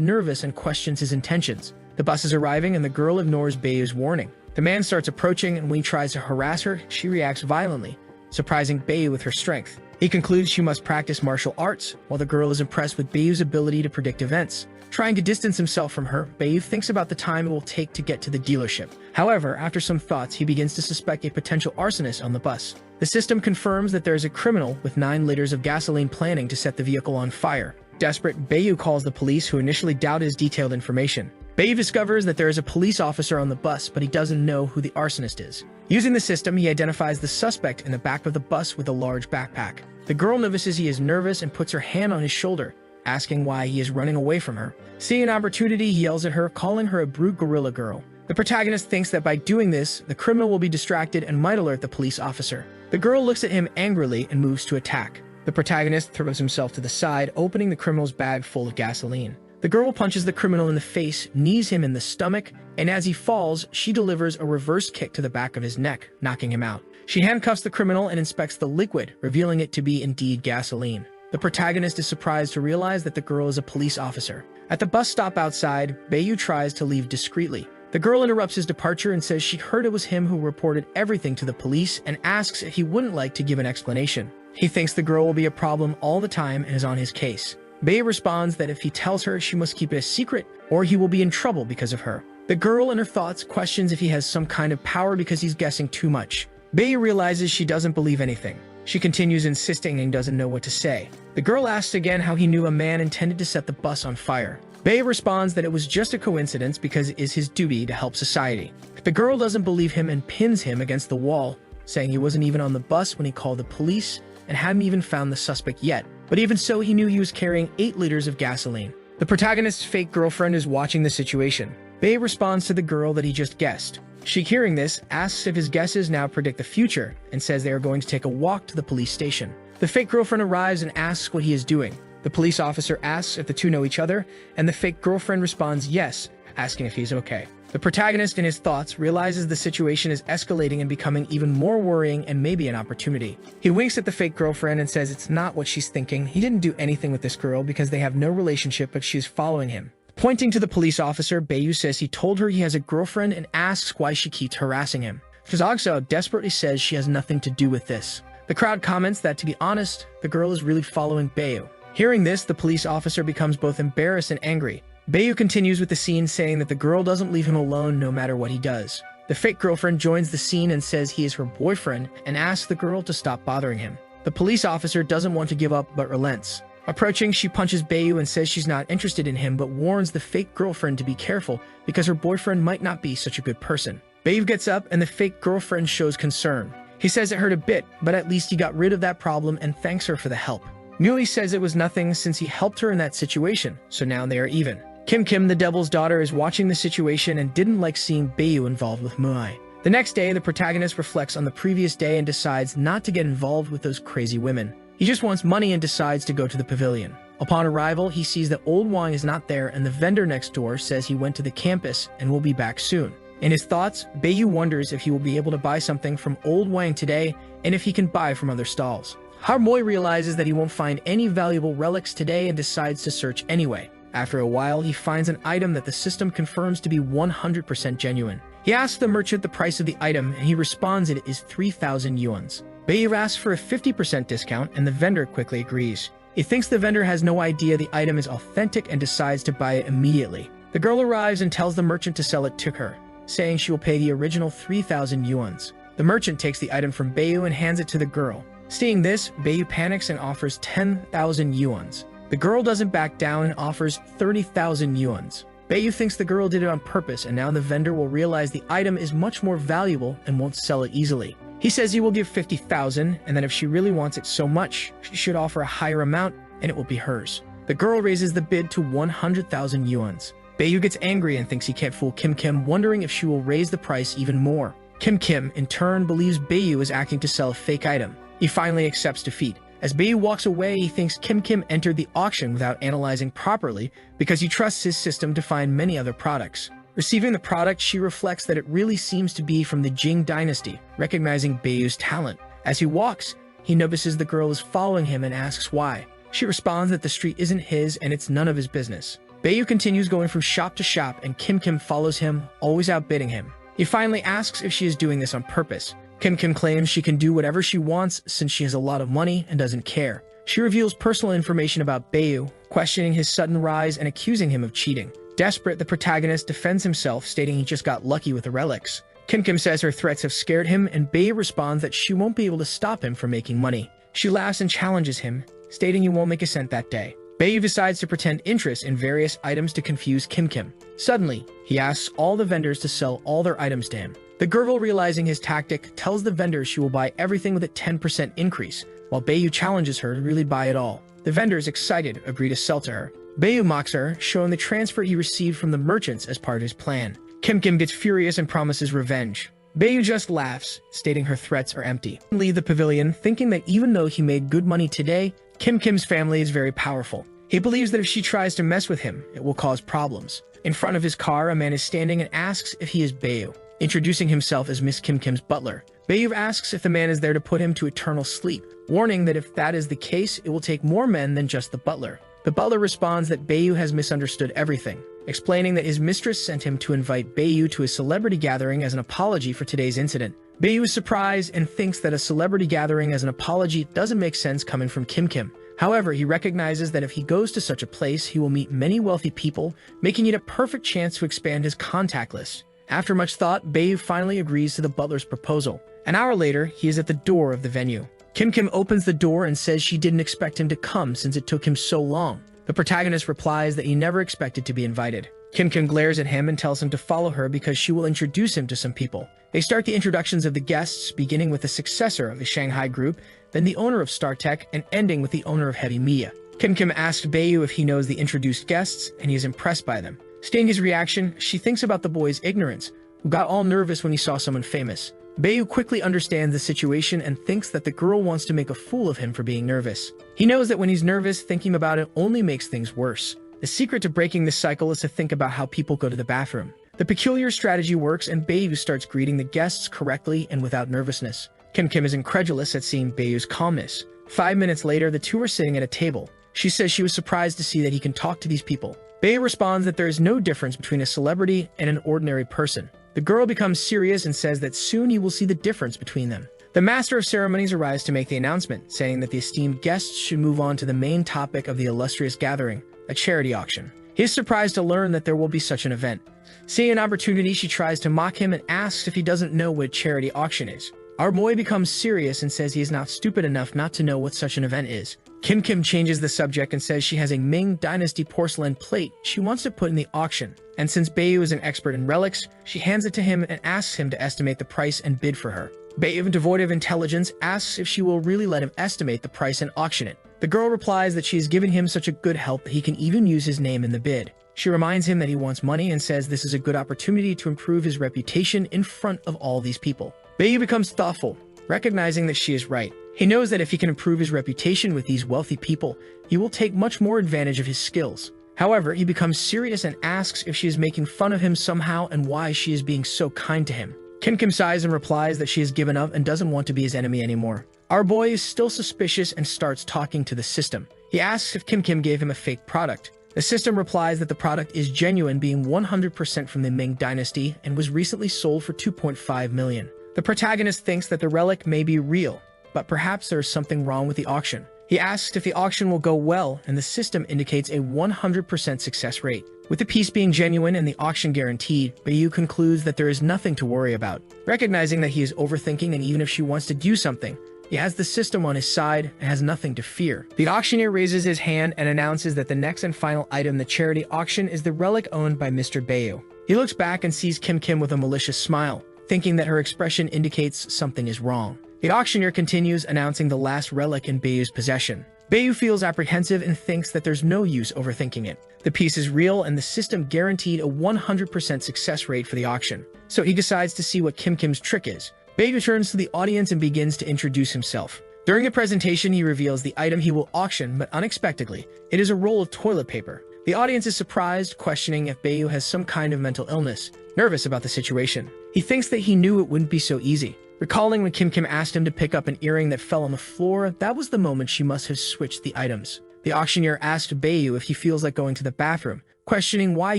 nervous and questions his intentions. The bus is arriving and the girl ignores Bayu's warning. The man starts approaching, and when he tries to harass her, she reacts violently, surprising Bayu with her strength. He concludes she must practice martial arts, while the girl is impressed with Bayu's ability to predict events. Trying to distance himself from her, Bayu thinks about the time it will take to get to the dealership. However, after some thoughts, he begins to suspect a potential arsonist on the bus. The system confirms that there is a criminal with 9 liters of gasoline planning to set the vehicle on fire. Desperate, Bayu calls the police, who initially doubt his detailed information. Bayu discovers that there is a police officer on the bus, but he doesn't know who the arsonist is. Using the system, he identifies the suspect in the back of the bus with a large backpack. The girl notices he is nervous and puts her hand on his shoulder, asking why he is running away from her. Seeing an opportunity, he yells at her, calling her a brute gorilla girl. The protagonist thinks that by doing this, the criminal will be distracted and might alert the police officer. The girl looks at him angrily and moves to attack. The protagonist throws himself to the side, opening the criminal's bag full of gasoline. The girl punches the criminal in the face, knees him in the stomach, and as he falls, she delivers a reverse kick to the back of his neck, knocking him out. She handcuffs the criminal and inspects the liquid, revealing it to be indeed gasoline. The protagonist is surprised to realize that the girl is a police officer. At the bus stop outside, Bayu tries to leave discreetly. The girl interrupts his departure and says she heard it was him who reported everything to the police and asks if he wouldn't like to give an explanation. He thinks the girl will be a problem all the time and is on his case. Bayu responds that if he tells her, she must keep it a secret or he will be in trouble because of her. The girl, in her thoughts, questions if he has some kind of power because he's guessing too much. Bayu realizes she doesn't believe anything. She continues insisting and doesn't know what to say. The girl asks again how he knew a man intended to set the bus on fire. Bayu responds that it was just a coincidence because it is his duty to help society. The girl doesn't believe him and pins him against the wall, saying he wasn't even on the bus when he called the police and hadn't even found the suspect yet. But even so, he knew he was carrying 8 liters of gasoline. The protagonist's fake girlfriend is watching the situation. Bayu responds to the girl that he just guessed. She, hearing this, asks if his guesses now predict the future and says they are going to take a walk to the police station. The fake girlfriend arrives and asks what he is doing. The police officer asks if the two know each other, and the fake girlfriend responds yes, asking if he's okay. The protagonist, in his thoughts, realizes the situation is escalating and becoming even more worrying and maybe an opportunity. He winks at the fake girlfriend and says it's not what she's thinking. He didn't do anything with this girl because they have no relationship, but she's following him. Pointing to the police officer, Bayu says he told her he has a girlfriend and asks why she keeps harassing him. Fazogso desperately says she has nothing to do with this. The crowd comments that, to be honest, the girl is really following Bayu. Hearing this, the police officer becomes both embarrassed and angry. Bayu continues with the scene saying that the girl doesn't leave him alone no matter what he does. The fake girlfriend joins the scene and says he is her boyfriend and asks the girl to stop bothering him. The police officer doesn't want to give up but relents. Approaching, she punches Bayu and says she's not interested in him but warns the fake girlfriend to be careful because her boyfriend might not be such a good person. Bayu gets up and the fake girlfriend shows concern. He says it hurt a bit, but at least he got rid of that problem and thanks her for the help. Muley says it was nothing since he helped her in that situation, so now they are even. Kim, the devil's daughter, is watching the situation and didn't like seeing Bayu involved with Muai. The next day, the protagonist reflects on the previous day and decides not to get involved with those crazy women. He just wants money and decides to go to the pavilion. Upon arrival, he sees that Old Wang is not there and the vendor next door says he went to the campus and will be back soon. In his thoughts, Bayu wonders if he will be able to buy something from Old Wang today and if he can buy from other stalls. Harmoy realizes that he won't find any valuable relics today and decides to search anyway. After a while, he finds an item that the system confirms to be 100% genuine. He asks the merchant the price of the item and he responds it is 3,000 yuans. Bayu asks for a 50% discount and the vendor quickly agrees. He thinks the vendor has no idea the item is authentic and decides to buy it immediately. The girl arrives and tells the merchant to sell it to her, saying she will pay the original 3,000 yuans. The merchant takes the item from Bayu and hands it to the girl. Seeing this, Bayu panics and offers 10,000 yuans. The girl doesn't back down and offers 30,000 yuans. Bayu thinks the girl did it on purpose and now the vendor will realize the item is much more valuable and won't sell it easily. He says he will give 50,000 and that if she really wants it so much, she should offer a higher amount and it will be hers. The girl raises the bid to 100,000 yuans. Bayu gets angry and thinks he can't fool Kim, wondering if she will raise the price even more. Kim, in turn, believes Bayu is acting to sell a fake item. He finally accepts defeat. As Bayu walks away, he thinks Kim entered the auction without analyzing properly because he trusts his system to find many other products. Receiving the product, she reflects that it really seems to be from the Jing dynasty, recognizing Bayu's talent. As he walks, he notices the girl is following him and asks why. She responds that the street isn't his and it's none of his business. Bayu continues going from shop to shop and Kim follows him, always outbidding him. He finally asks if she is doing this on purpose. Kim claims she can do whatever she wants since she has a lot of money and doesn't care. She reveals personal information about Bayu, questioning his sudden rise and accusing him of cheating. Desperate, the protagonist defends himself, stating he just got lucky with the relics. Kim says her threats have scared him and Bayu responds that she won't be able to stop him from making money. She laughs and challenges him, stating he won't make a cent that day. Bayu decides to pretend interest in various items to confuse Kim. Suddenly, he asks all the vendors to sell all their items to him. The girl, realizing his tactic, tells the vendors she will buy everything with a 10% increase, while Bayu challenges her to really buy it all. The vendors, excited, agree to sell to her. Bayu mocks her, showing the transfer he received from the merchants as part of his plan. Kim gets furious and promises revenge. Bayu just laughs, stating her threats are empty. Leave the pavilion, thinking that even though he made good money today, Kim's family is very powerful. He believes that if she tries to mess with him, it will cause problems. In front of his car, a man is standing and asks if he is Bayu, introducing himself as Miss Kim's butler. Bayu asks if the man is there to put him to eternal sleep, warning that if that is the case, it will take more men than just the butler. The butler responds that Bayu has misunderstood everything, explaining that his mistress sent him to invite Bayu to a celebrity gathering as an apology for today's incident. Bayu is surprised and thinks that a celebrity gathering as an apology doesn't make sense coming from Kim. However, he recognizes that if he goes to such a place, he will meet many wealthy people, making it a perfect chance to expand his contact list. After much thought, Bayu finally agrees to the butler's proposal. An hour later, he is at the door of the venue. Kim opens the door and says she didn't expect him to come since it took him so long. The protagonist replies that he never expected to be invited. Kim glares at him and tells him to follow her because she will introduce him to some people. They start the introductions of the guests, beginning with the successor of the Shanghai group, then the owner of StarTech, and ending with the owner of Heavy Media. Kim asks Bayu if he knows the introduced guests, and he is impressed by them. Seeing his reaction, she thinks about the boy's ignorance, who got all nervous when he saw someone famous. Bayu quickly understands the situation and thinks that the girl wants to make a fool of him for being nervous. He knows that when he's nervous, thinking about it only makes things worse. The secret to breaking this cycle is to think about how people go to the bathroom. The peculiar strategy works and Bayu starts greeting the guests correctly and without nervousness. Kim is incredulous at seeing Bayu's calmness. 5 minutes later, the two are sitting at a table. She says she was surprised to see that he can talk to these people. Bayu responds that there is no difference between a celebrity and an ordinary person. The girl becomes serious and says that soon he will see the difference between them. The master of ceremonies arrives to make the announcement, saying that the esteemed guests should move on to the main topic of the illustrious gathering, a charity auction. He is surprised to learn that there will be such an event. Seeing an opportunity, she tries to mock him and asks if he doesn't know what a charity auction is. Our boy becomes serious and says he is not stupid enough not to know what such an event is. Kim changes the subject and says she has a Ming Dynasty porcelain plate she wants to put in the auction, and since Bayu is an expert in relics, she hands it to him and asks him to estimate the price and bid for her. Bayu, devoid of intelligence, asks if she will really let him estimate the price and auction it. The girl replies that she has given him such a good help that he can even use his name in the bid. She reminds him that he wants money and says this is a good opportunity to improve his reputation in front of all these people. Bayu becomes thoughtful, recognizing that she is right. He knows that if he can improve his reputation with these wealthy people, he will take much more advantage of his skills. However, he becomes serious and asks if she is making fun of him somehow and why she is being so kind to him. Kim sighs and replies that she has given up and doesn't want to be his enemy anymore. Our boy is still suspicious and starts talking to the system. He asks if Kim gave him a fake product. The system replies that the product is genuine, being 100% from the Ming Dynasty and was recently sold for 2.5 million. The protagonist thinks that the relic may be real, but perhaps there is something wrong with the auction. He asks if the auction will go well, and the system indicates a 100% success rate. With the piece being genuine and the auction guaranteed, Bayu concludes that there is nothing to worry about. Recognizing that he is overthinking and even if she wants to do something, he has the system on his side and has nothing to fear. The auctioneer raises his hand and announces that the next and final item in the charity auction is the relic owned by Mr. Bayu. He looks back and sees Kim with a malicious smile, thinking that her expression indicates something is wrong. The auctioneer continues, announcing the last relic in Bayu's possession. Bayu feels apprehensive and thinks that there's no use overthinking it. The piece is real and the system guaranteed a 100% success rate for the auction, so he decides to see what Kim's trick is. Bayu turns to the audience and begins to introduce himself. During the presentation, he reveals the item he will auction, but unexpectedly, it is a roll of toilet paper. The audience is surprised, questioning if Bayu has some kind of mental illness, nervous about the situation. He thinks that he knew it wouldn't be so easy. Recalling when Kim asked him to pick up an earring that fell on the floor, that was the moment she must have switched the items. The auctioneer asked Bayu if he feels like going to the bathroom, questioning why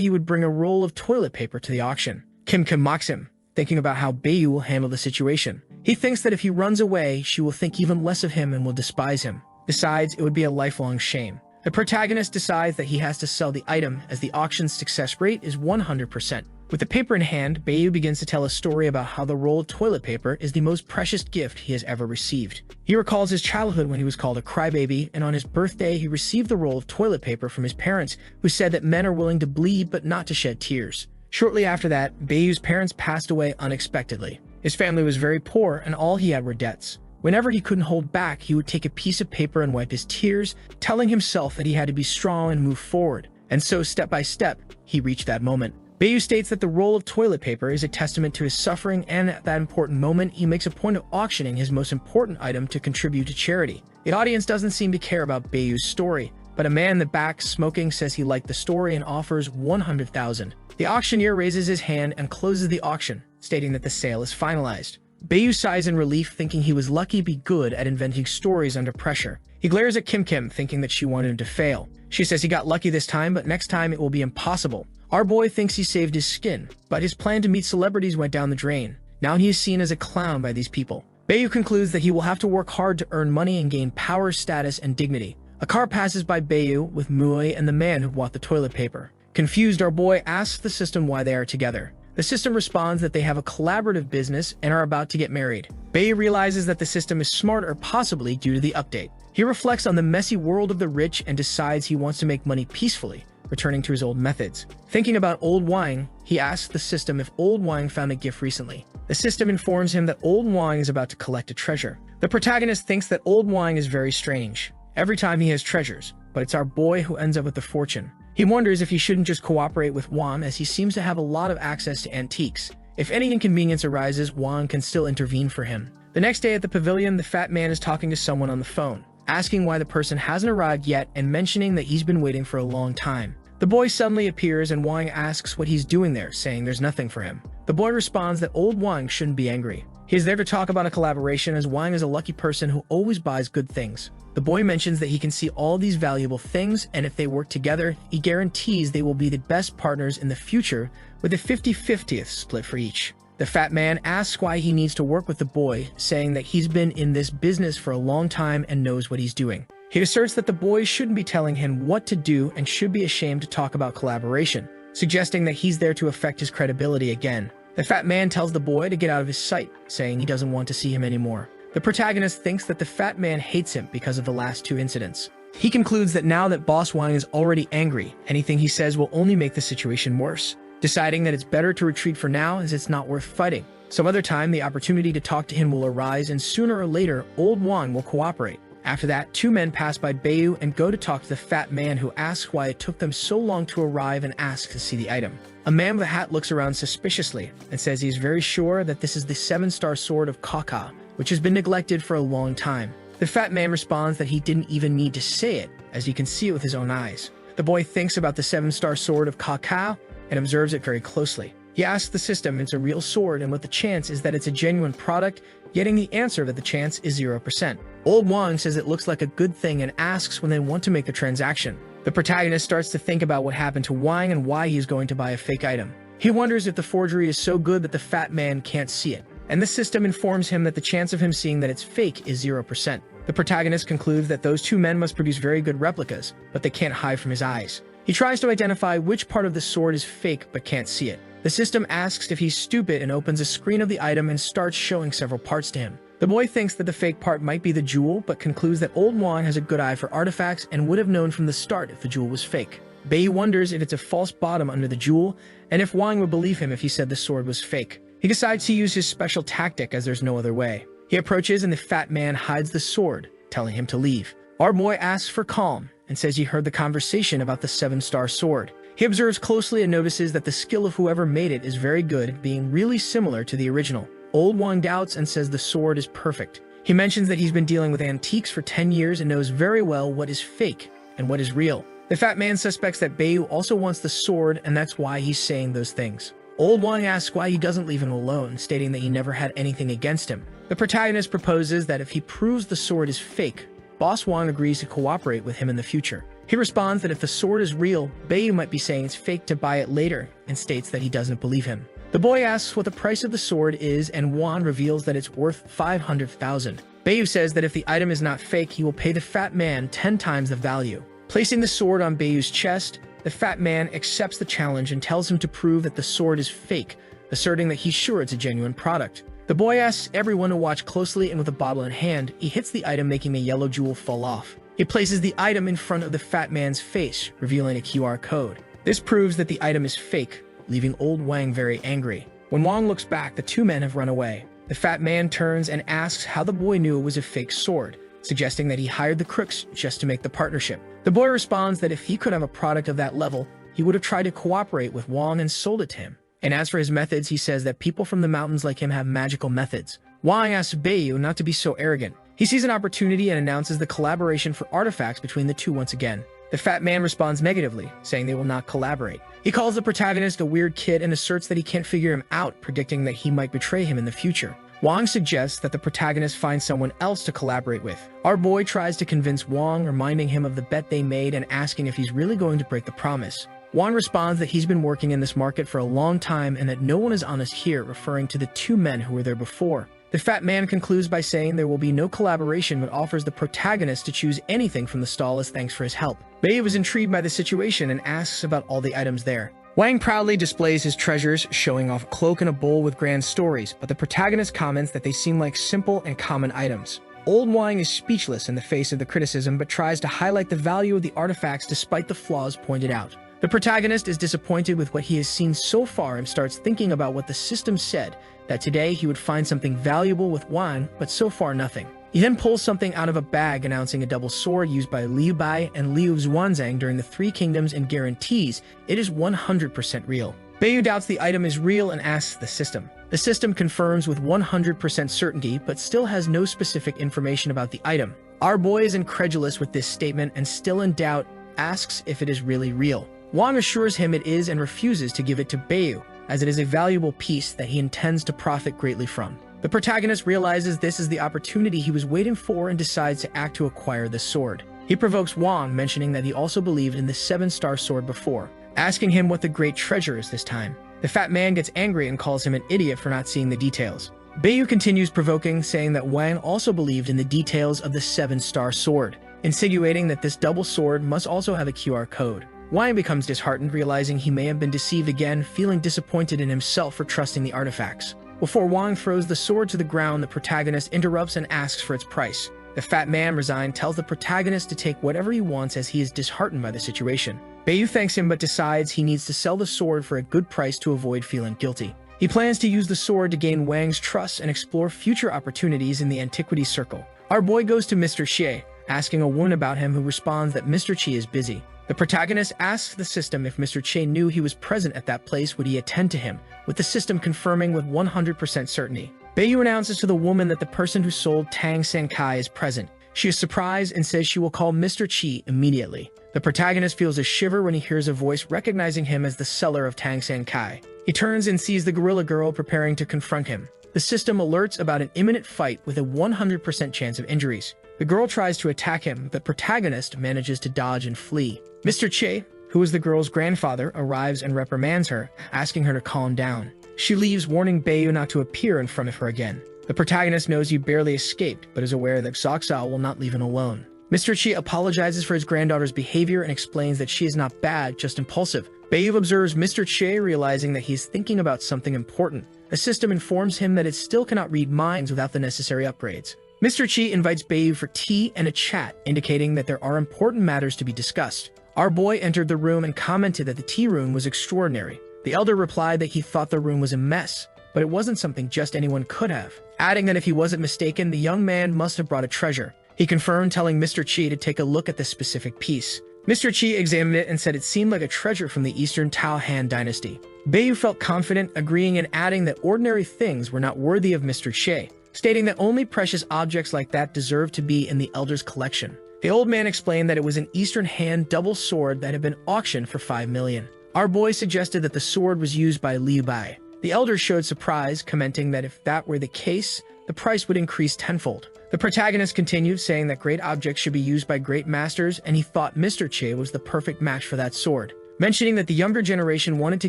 he would bring a roll of toilet paper to the auction. Kim mocks him, thinking about how Bayu will handle the situation. He thinks that if he runs away, she will think even less of him and will despise him. Besides, it would be a lifelong shame. The protagonist decides that he has to sell the item as the auction's success rate is 100%. With the paper in hand, Bayu begins to tell a story about how the roll of toilet paper is the most precious gift he has ever received. He recalls his childhood when he was called a crybaby, and on his birthday he received the roll of toilet paper from his parents, who said that men are willing to bleed but not to shed tears. Shortly after that, Bayu's parents passed away unexpectedly. His family was very poor and all he had were debts. Whenever he couldn't hold back, he would take a piece of paper and wipe his tears, telling himself that he had to be strong and move forward. And so, step by step, he reached that moment. Bayu states that the roll of toilet paper is a testament to his suffering, and at that important moment, he makes a point of auctioning his most important item to contribute to charity. The audience doesn't seem to care about Bayu's story, but a man in the back smoking says he liked the story and offers 100,000. The auctioneer raises his hand and closes the auction, stating that the sale is finalized. Bayu sighs in relief, thinking he was lucky to be good at inventing stories under pressure. He glares at Kim, thinking that she wanted him to fail. She says he got lucky this time, but next time it will be impossible. Our boy thinks he saved his skin, but his plan to meet celebrities went down the drain. Now he is seen as a clown by these people. Bayu concludes that he will have to work hard to earn money and gain power, status, and dignity. A car passes by Bayu with Mui and the man who bought the toilet paper. Confused, our boy asks the system why they are together. The system responds that they have a collaborative business and are about to get married. Bayu realizes that the system is smart, or possibly due to the update. He reflects on the messy world of the rich and decides he wants to make money peacefully, returning to his old methods. Thinking about Old Wang, he asks the system if Old Wang found a gift recently. The system informs him that Old Wang is about to collect a treasure. The protagonist thinks that Old Wang is very strange. Every time he has treasures, but it's our boy who ends up with the fortune. He wonders if he shouldn't just cooperate with Wang, as he seems to have a lot of access to antiques. If any inconvenience arises, Wang can still intervene for him. The next day at the pavilion, the fat man is talking to someone on the phone, asking why the person hasn't arrived yet and mentioning that he's been waiting for a long time. The boy suddenly appears and Wang asks what he's doing there, saying there's nothing for him. The boy responds that Old Wang shouldn't be angry. He is there to talk about a collaboration, as Wang is a lucky person who always buys good things. The boy mentions that he can see all these valuable things, and if they work together, he guarantees they will be the best partners in the future, with a 50-50 split for each. The fat man asks why he needs to work with the boy, saying that he's been in this business for a long time and knows what he's doing. He asserts that the boy shouldn't be telling him what to do and should be ashamed to talk about collaboration, suggesting that he's there to affect his credibility again. The fat man tells the boy to get out of his sight, saying he doesn't want to see him anymore. The protagonist thinks that the fat man hates him because of the last two incidents. He concludes that now that Boss Wang is already angry, anything he says will only make the situation worse, deciding that it's better to retreat for now as it's not worth fighting. Some other time, the opportunity to talk to him will arise, and sooner or later, old Wang will cooperate. After that, two men pass by Bayu and go to talk to the fat man, who asks why it took them so long to arrive and asks to see the item. A man with a hat looks around suspiciously and says he's very sure that this is the 7-star sword of Kaka, which has been neglected for a long time. The fat man responds that he didn't even need to say it, as he can see it with his own eyes. The boy thinks about the 7-star sword of Kaka and observes it very closely. He asks the system if it's a real sword and what the chance is that it's a genuine product, getting the answer that the chance is 0%. Old Wang says it looks like a good thing and asks when they want to make the transaction. The protagonist starts to think about what happened to Wang and why he is going to buy a fake item. He wonders if the forgery is so good that the fat man can't see it, and the system informs him that the chance of him seeing that it's fake is 0%. The protagonist concludes that those two men must produce very good replicas, but they can't hide from his eyes. He tries to identify which part of the sword is fake but can't see it. The system asks if he's stupid and opens a screen of the item and starts showing several parts to him. The boy thinks that the fake part might be the jewel, but concludes that old Wang has a good eye for artifacts and would have known from the start if the jewel was fake. Bei wonders if it's a false bottom under the jewel, and if Wang would believe him if he said the sword was fake. He decides to use his special tactic as there's no other way. He approaches and the fat man hides the sword, telling him to leave. Our boy asks for calm and says he heard the conversation about the 7-star sword. He observes closely and notices that the skill of whoever made it is very good, being really similar to the original. Old Wang doubts and says the sword is perfect. He mentions that he's been dealing with antiques for 10 years and knows very well what is fake and what is real. The fat man suspects that Bayu also wants the sword, and that's why he's saying those things. Old Wang asks why he doesn't leave him alone, stating that he never had anything against him. The protagonist proposes that if he proves the sword is fake, Boss Wang agrees to cooperate with him in the future. He responds that if the sword is real, Bayu might be saying it's fake to buy it later, and states that he doesn't believe him. The boy asks what the price of the sword is, and Wang reveals that it's worth 500,000. Bayu says that if the item is not fake, he will pay the fat man 10 times the value. Placing the sword on Bayu's chest, the fat man accepts the challenge and tells him to prove that the sword is fake, asserting that he's sure it's a genuine product. The boy asks everyone to watch closely, and with a bottle in hand, he hits the item, making the yellow jewel fall off. He places the item in front of the fat man's face, revealing a QR code. This proves that the item is fake, leaving old Wang very angry. When Wang looks back, the two men have run away. The fat man turns and asks how the boy knew it was a fake sword, suggesting that he hired the crooks just to make the partnership. The boy responds that if he could have a product of that level, he would have tried to cooperate with Wang and sold it to him. And as for his methods, he says that people from the mountains like him have magical methods. Wang asks Bayu not to be so arrogant. He sees an opportunity and announces the collaboration for artifacts between the two once again. The fat man responds negatively, saying they will not collaborate. He calls the protagonist a weird kid and asserts that he can't figure him out, predicting that he might betray him in the future. Wang suggests that the protagonist find someone else to collaborate with. Our boy tries to convince Wang, reminding him of the bet they made and asking if he's really going to break the promise. Wang responds that he's been working in this market for a long time and that no one is honest here, referring to the two men who were there before. The fat man concludes by saying there will be no collaboration, but offers the protagonist to choose anything from the stall as thanks for his help. Bayu is intrigued by the situation and asks about all the items there. Wang proudly displays his treasures, showing off a cloak and a bowl with grand stories, but the protagonist comments that they seem like simple and common items. Old Wang is speechless in the face of the criticism, but tries to highlight the value of the artifacts despite the flaws pointed out. The protagonist is disappointed with what he has seen so far and starts thinking about what the system said, that today he would find something valuable with Wang, but so far nothing. He then pulls something out of a bag, announcing a double sword used by Liu Bai and Liu Xuanzang during the Three Kingdoms, and guarantees it is 100% real. Bayu doubts the item is real and asks the system. The system confirms with 100% certainty, but still has no specific information about the item. Our boy is incredulous with this statement and, still in doubt, asks if it is really real. Wang assures him it is and refuses to give it to Bayu, as it is a valuable piece that he intends to profit greatly from. The protagonist realizes this is the opportunity he was waiting for and decides to act to acquire the sword. He provokes Wang, mentioning that he also believed in the 7-star sword before, asking him what the great treasure is this time. The fat man gets angry and calls him an idiot for not seeing the details. Bayu continues provoking, saying that Wang also believed in the details of the 7-star sword. insinuating that this double sword must also have a QR code. Wang becomes disheartened, realizing he may have been deceived again, feeling disappointed in himself for trusting the artifacts. Before Wang throws the sword to the ground, the protagonist interrupts and asks for its price. The fat man, resigned, tells the protagonist to take whatever he wants as he is disheartened by the situation. Bayu thanks him but decides he needs to sell the sword for a good price to avoid feeling guilty. He plans to use the sword to gain Wang's trust and explore future opportunities in the antiquities circle. Our boy goes to Mr. Xie, asking a woman about him, who responds that Mr. Xie is busy. The protagonist asks the system if Mr. Xie knew he was present at that place, would he attend to him, with the system confirming with 100% certainty. Bayu announces to the woman that the person who sold Tang Sankai is present. She is surprised and says she will call Mr. Qi immediately. The protagonist feels a shiver when he hears a voice recognizing him as the seller of Tang Sankai. He turns and sees the gorilla girl preparing to confront him. The system alerts about an imminent fight with a 100% chance of injuries. The girl tries to attack him, but the protagonist manages to dodge and flee. Mr. Che, who is the girl's grandfather, arrives and reprimands her, asking her to calm down. She leaves, warning Bayu not to appear in front of her again. The protagonist knows he barely escaped, but is aware that Xoxao will not leave him alone. Mr. Chi apologizes for his granddaughter's behavior and explains that she is not bad, just impulsive. Bayu observes Mr. Che, realizing that he is thinking about something important. The system informs him that it still cannot read minds without the necessary upgrades. Mr. Chi invites Bayu for tea and a chat, indicating that there are important matters to be discussed. Our boy entered the room and commented that the tea room was extraordinary. The elder replied that he thought the room was a mess, but it wasn't something just anyone could have, adding that if he wasn't mistaken, the young man must have brought a treasure. He confirmed, telling Mr. Chi to take a look at this specific piece. Mr. Chi examined it and said it seemed like a treasure from the Eastern Tao Han dynasty. Bayu felt confident, agreeing and adding that ordinary things were not worthy of Mr. Che, stating that only precious objects like that deserved to be in the elder's collection. The old man explained that it was an Eastern Han double sword that had been auctioned for 5 million. Our boy suggested that the sword was used by Liu Bai. The elder showed surprise, commenting that if that were the case, the price would increase tenfold. The protagonist continued, saying that great objects should be used by great masters, and he thought Mr. Che was the perfect match for that sword, mentioning that the younger generation wanted to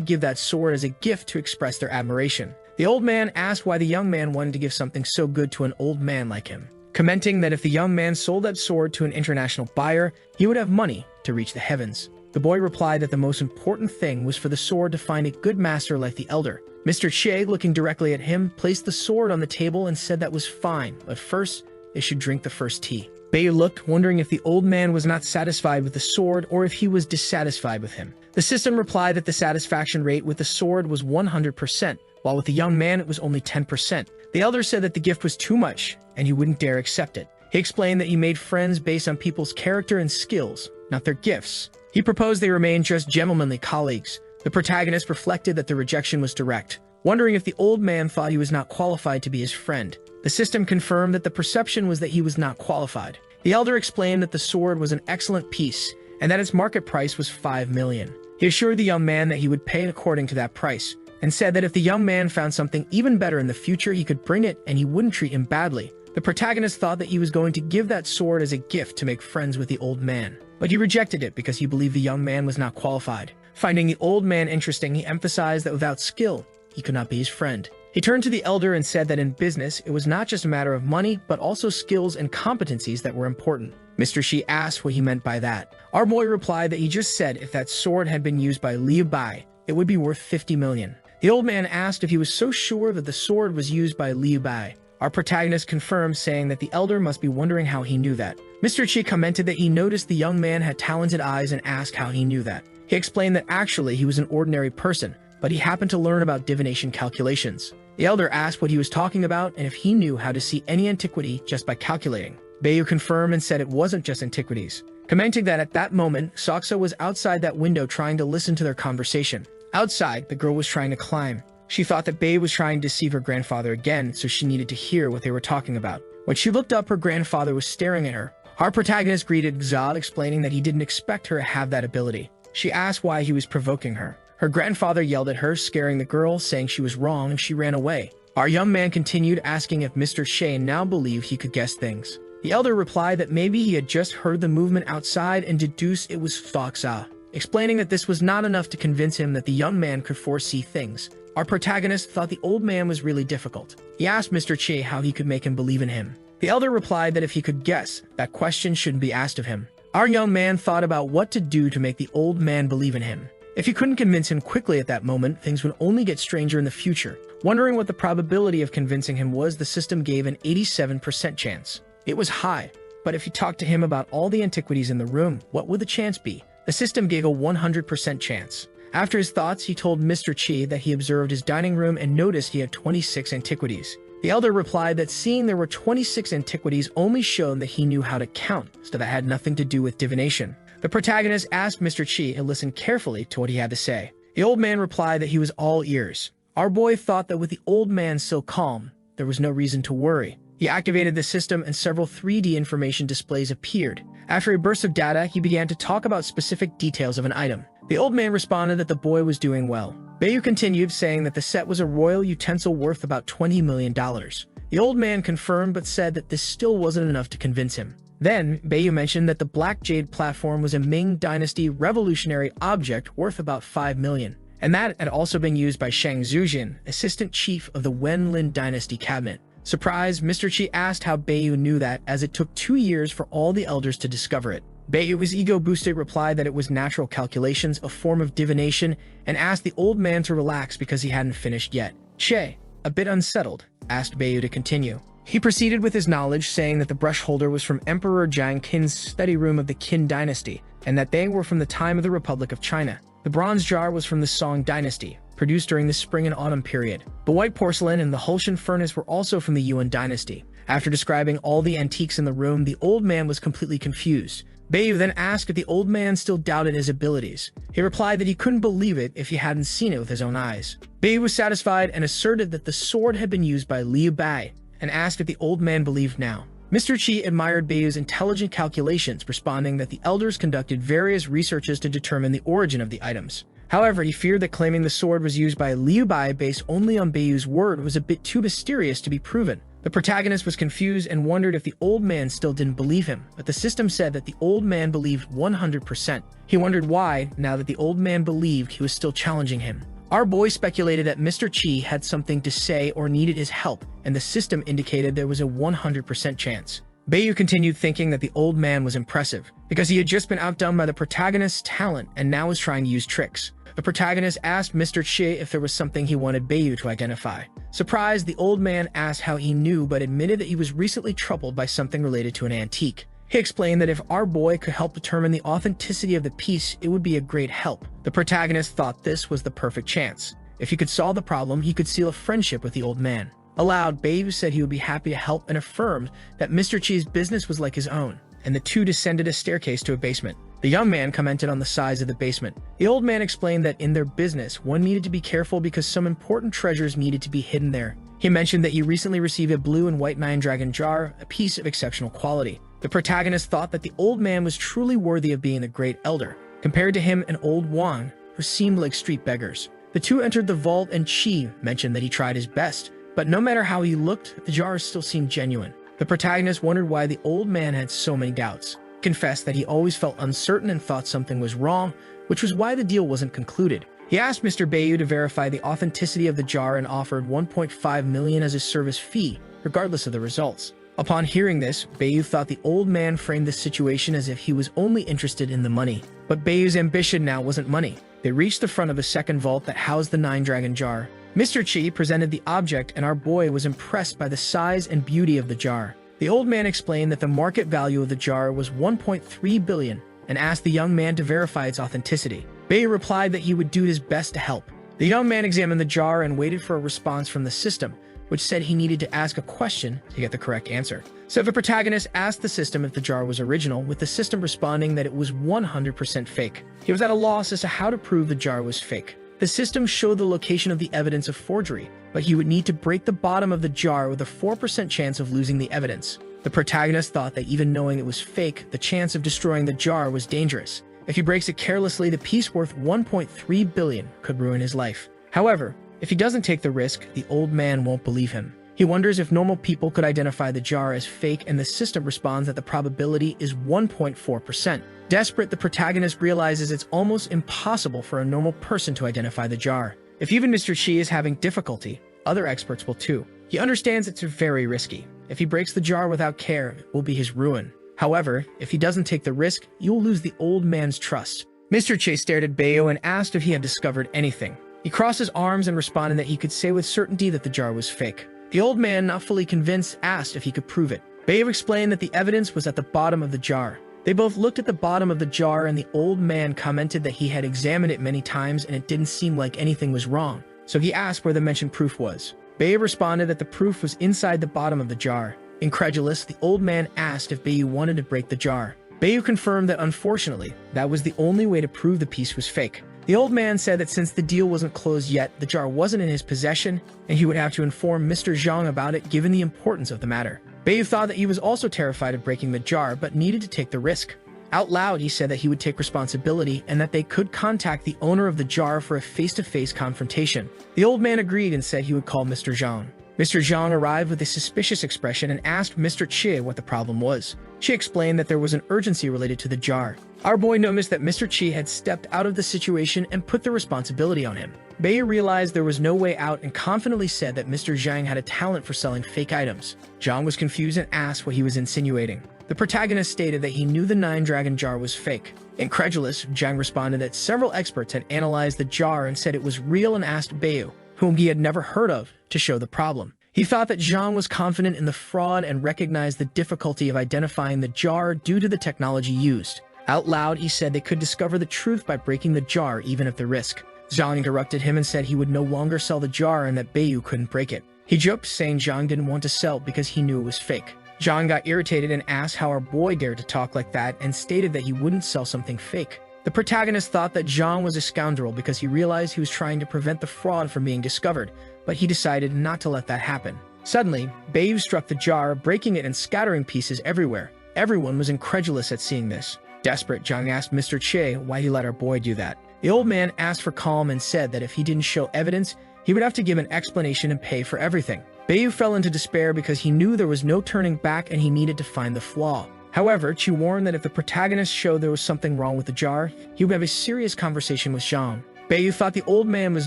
give that sword as a gift to express their admiration. The old man asked why the young man wanted to give something so good to an old man like him, commenting that if the young man sold that sword to an international buyer, he would have money to reach the heavens. The boy replied that the most important thing was for the sword to find a good master like the elder. Mr. Che, looking directly at him, placed the sword on the table and said that was fine, but first, they should drink the first tea. Bayu looked, wondering if the old man was not satisfied with the sword or if he was dissatisfied with him. The system replied that the satisfaction rate with the sword was 100%, while with the young man it was only 10%. The elder said that the gift was too much, and he wouldn't dare accept it. He explained that he made friends based on people's character and skills, not their gifts. He proposed they remain just gentlemanly colleagues. The protagonist reflected that the rejection was direct, wondering if the old man thought he was not qualified to be his friend. The system confirmed that the perception was that he was not qualified. The elder explained that the sword was an excellent piece, and that its market price was 5 million. He assured the young man that he would pay according to that price, and said that if the young man found something even better in the future, he could bring it and he wouldn't treat him badly. The protagonist thought that he was going to give that sword as a gift to make friends with the old man, but he rejected it because he believed the young man was not qualified. Finding the old man interesting, he emphasized that without skill, he could not be his friend. He turned to the elder and said that in business, it was not just a matter of money, but also skills and competencies that were important. Mr. Shi asked what he meant by that. Our boy replied that he just said if that sword had been used by Liu Bai, it would be worth 50 million. The old man asked if he was so sure that the sword was used by Liu Bai. Our protagonist confirmed, saying that the elder must be wondering how he knew that. Mr. Chi commented that he noticed the young man had talented eyes and asked how he knew that. He explained that actually he was an ordinary person, but he happened to learn about divination calculations. The elder asked what he was talking about and if he knew how to see any antiquity just by calculating. Bayu confirmed and said it wasn't just antiquities, commenting that at that moment, Soxa was outside that window trying to listen to their conversation. Outside, the girl was trying to climb. She thought that Bayu was trying to deceive her grandfather again, so she needed to hear what they were talking about. When she looked up, her grandfather was staring at her. Our protagonist greeted Xad, explaining that he didn't expect her to have that ability. She asked why he was provoking her. Her grandfather yelled at her, scaring the girl, saying she was wrong, and she ran away. Our young man continued, asking if Mr. Shane now believed he could guess things. The elder replied that maybe he had just heard the movement outside and deduced it was Foxa, explaining that this was not enough to convince him that the young man could foresee things. Our protagonist thought the old man was really difficult. He asked Mr. Che how he could make him believe in him. The elder replied that if he could guess, that question shouldn't be asked of him. Our young man thought about what to do to make the old man believe in him. If he couldn't convince him quickly at that moment, things would only get stranger in the future. Wondering what the probability of convincing him was, the system gave an 87% chance. It was high, but if you talked to him about all the antiquities in the room, what would the chance be? The system gave a 100% chance. After his thoughts, he told Mr. Chi that he observed his dining room and noticed he had 26 antiquities. The elder replied that seeing there were 26 antiquities only showed that he knew how to count, so that had nothing to do with divination. The protagonist asked Mr. Chi to listen carefully to what he had to say. The old man replied that he was all ears. Our boy thought that with the old man so calm, there was no reason to worry. He activated the system and several 3D information displays appeared. After a burst of data, he began to talk about specific details of an item. The old man responded that the boy was doing well. Bayu continued, saying that the set was a royal utensil worth about $20 million. The old man confirmed but said that this still wasn't enough to convince him. Then, Bayu mentioned that the Black Jade platform was a Ming Dynasty revolutionary object worth about $5 million, and that had also been used by Shang Zujin, assistant chief of the Wenlin Dynasty cabinet. Surprised, Mr. Chi asked how Bayu knew that, as it took 2 years for all the elders to discover it. Bayu's ego-boosted replied that it was natural calculations, a form of divination, and asked the old man to relax because he hadn't finished yet. Che, a bit unsettled, asked Bayu to continue. He proceeded with his knowledge, saying that the brush holder was from Emperor Jiang Qin's study room of the Qin dynasty, and that they were from the time of the Republic of China. The bronze jar was from the Song dynasty, produced during the spring and autumn period. The white porcelain and the Hulshan furnace were also from the Yuan dynasty. After describing all the antiques in the room, the old man was completely confused. Bayu then asked if the old man still doubted his abilities. He replied that he couldn't believe it if he hadn't seen it with his own eyes. Bayu was satisfied and asserted that the sword had been used by Liu Bai, and asked if the old man believed now. Mr. Chi admired Bayu's intelligent calculations, responding that the elders conducted various researches to determine the origin of the items. However, he feared that claiming the sword was used by Liu Bai based only on Bayu's word was a bit too mysterious to be proven. The protagonist was confused and wondered if the old man still didn't believe him, but the system said that the old man believed 100%. He wondered why, now that the old man believed, he was still challenging him. Our boy speculated that Mr. Chi had something to say or needed his help, and the system indicated there was a 100% chance. Bayu continued thinking that the old man was impressive, because he had just been outdone by the protagonist's talent and now was trying to use tricks. The protagonist asked Mr. Chi if there was something he wanted Bayu to identify. Surprised, the old man asked how he knew but admitted that he was recently troubled by something related to an antique. He explained that if our boy could help determine the authenticity of the piece, it would be a great help. The protagonist thought this was the perfect chance. If he could solve the problem, he could seal a friendship with the old man. Aloud, Bayu said he would be happy to help and affirmed that Mr. Chi's business was like his own, and the two descended a staircase to a basement. The young man commented on the size of the basement. The old man explained that in their business, one needed to be careful because some important treasures needed to be hidden there. He mentioned that he recently received a blue and white Nine Dragon jar, a piece of exceptional quality. The protagonist thought that the old man was truly worthy of being the great elder, compared to him and old Wang, who seemed like street beggars. The two entered the vault and Chi mentioned that he tried his best, but no matter how he looked, the jars still seemed genuine. The protagonist wondered why the old man had so many doubts. Confessed that he always felt uncertain and thought something was wrong, which was why the deal wasn't concluded. He asked Mr. Bayu to verify the authenticity of the jar and offered $1.5 million as his service fee, regardless of the results. Upon hearing this, Bayu thought the old man framed the situation as if he was only interested in the money. But Bayu's ambition now wasn't money. They reached the front of a second vault that housed the Nine Dragon jar. Mr. Chi presented the object and our boy was impressed by the size and beauty of the jar. The old man explained that the market value of the jar was $1.3 billion and asked the young man to verify its authenticity. Bayu replied that he would do his best to help. The young man examined the jar and waited for a response from the system, which said he needed to ask a question to get the correct answer. So the protagonist asked the system if the jar was original, with the system responding that it was 100% fake. He was at a loss as to how to prove the jar was fake. The system showed the location of the evidence of forgery, but he would need to break the bottom of the jar with a 4% chance of losing the evidence. The protagonist thought that even knowing it was fake, the chance of destroying the jar was dangerous. If he breaks it carelessly, the piece worth $1.3 billion could ruin his life. However, if he doesn't take the risk, the old man won't believe him. He wonders if normal people could identify the jar as fake, and the system responds that the probability is 1.4%. Desperate, the protagonist realizes it's almost impossible for a normal person to identify the jar. If even Mr. Chi is having difficulty, other experts will too. He understands it's very risky. If he breaks the jar without care, it will be his ruin. However, if he doesn't take the risk, you'll lose the old man's trust. Mr. Che stared at Bayo and asked if he had discovered anything. He crossed his arms and responded that he could say with certainty that the jar was fake. The old man, not fully convinced, asked if he could prove it. Bayo explained that the evidence was at the bottom of the jar. They both looked at the bottom of the jar and the old man commented that he had examined it many times and it didn't seem like anything was wrong. So he asked where the mentioned proof was. Bayo responded that the proof was inside the bottom of the jar. Incredulous, the old man asked if Bayo wanted to break the jar. Bayo confirmed that unfortunately, that was the only way to prove the piece was fake. The old man said that since the deal wasn't closed yet, the jar wasn't in his possession, and he would have to inform Mr. Zhang about it given the importance of the matter. Bayo thought that he was also terrified of breaking the jar, but needed to take the risk. Out loud, he said that he would take responsibility and that they could contact the owner of the jar for a face-to-face confrontation. The old man agreed and said he would call Mr. Zhang. Mr. Zhang arrived with a suspicious expression and asked Mr. Chi what the problem was. Chi explained that there was an urgency related to the jar. Our boy noticed that Mr. Chi had stepped out of the situation and put the responsibility on him. Bayo realized there was no way out and confidently said that Mr. Zhang had a talent for selling fake items. Zhang was confused and asked what he was insinuating. The protagonist stated that he knew the 9-dragon jar was fake. Incredulous, Zhang responded that several experts had analyzed the jar and said it was real and asked Bayo, whom he had never heard of, to show the problem. He thought that Zhang was confident in the fraud and recognized the difficulty of identifying the jar due to the technology used. Out loud, he said they could discover the truth by breaking the jar even at the risk. Zhang interrupted him and said he would no longer sell the jar and that Bayo couldn't break it. He joked, saying Zhang didn't want to sell because he knew it was fake. Zhang got irritated and asked how our boy dared to talk like that and stated that he wouldn't sell something fake. The protagonist thought that Zhang was a scoundrel because he realized he was trying to prevent the fraud from being discovered, but he decided not to let that happen. Suddenly, Bayo struck the jar, breaking it and scattering pieces everywhere. Everyone was incredulous at seeing this. Desperate, Zhang asked Mr. Che why he let our boy do that. The old man asked for calm and said that if he didn't show evidence, he would have to give an explanation and pay for everything. Bayo fell into despair because he knew there was no turning back and he needed to find the flaw. However, Chi warned that if the protagonist showed there was something wrong with the jar, he would have a serious conversation with Zhang. Bayo thought the old man was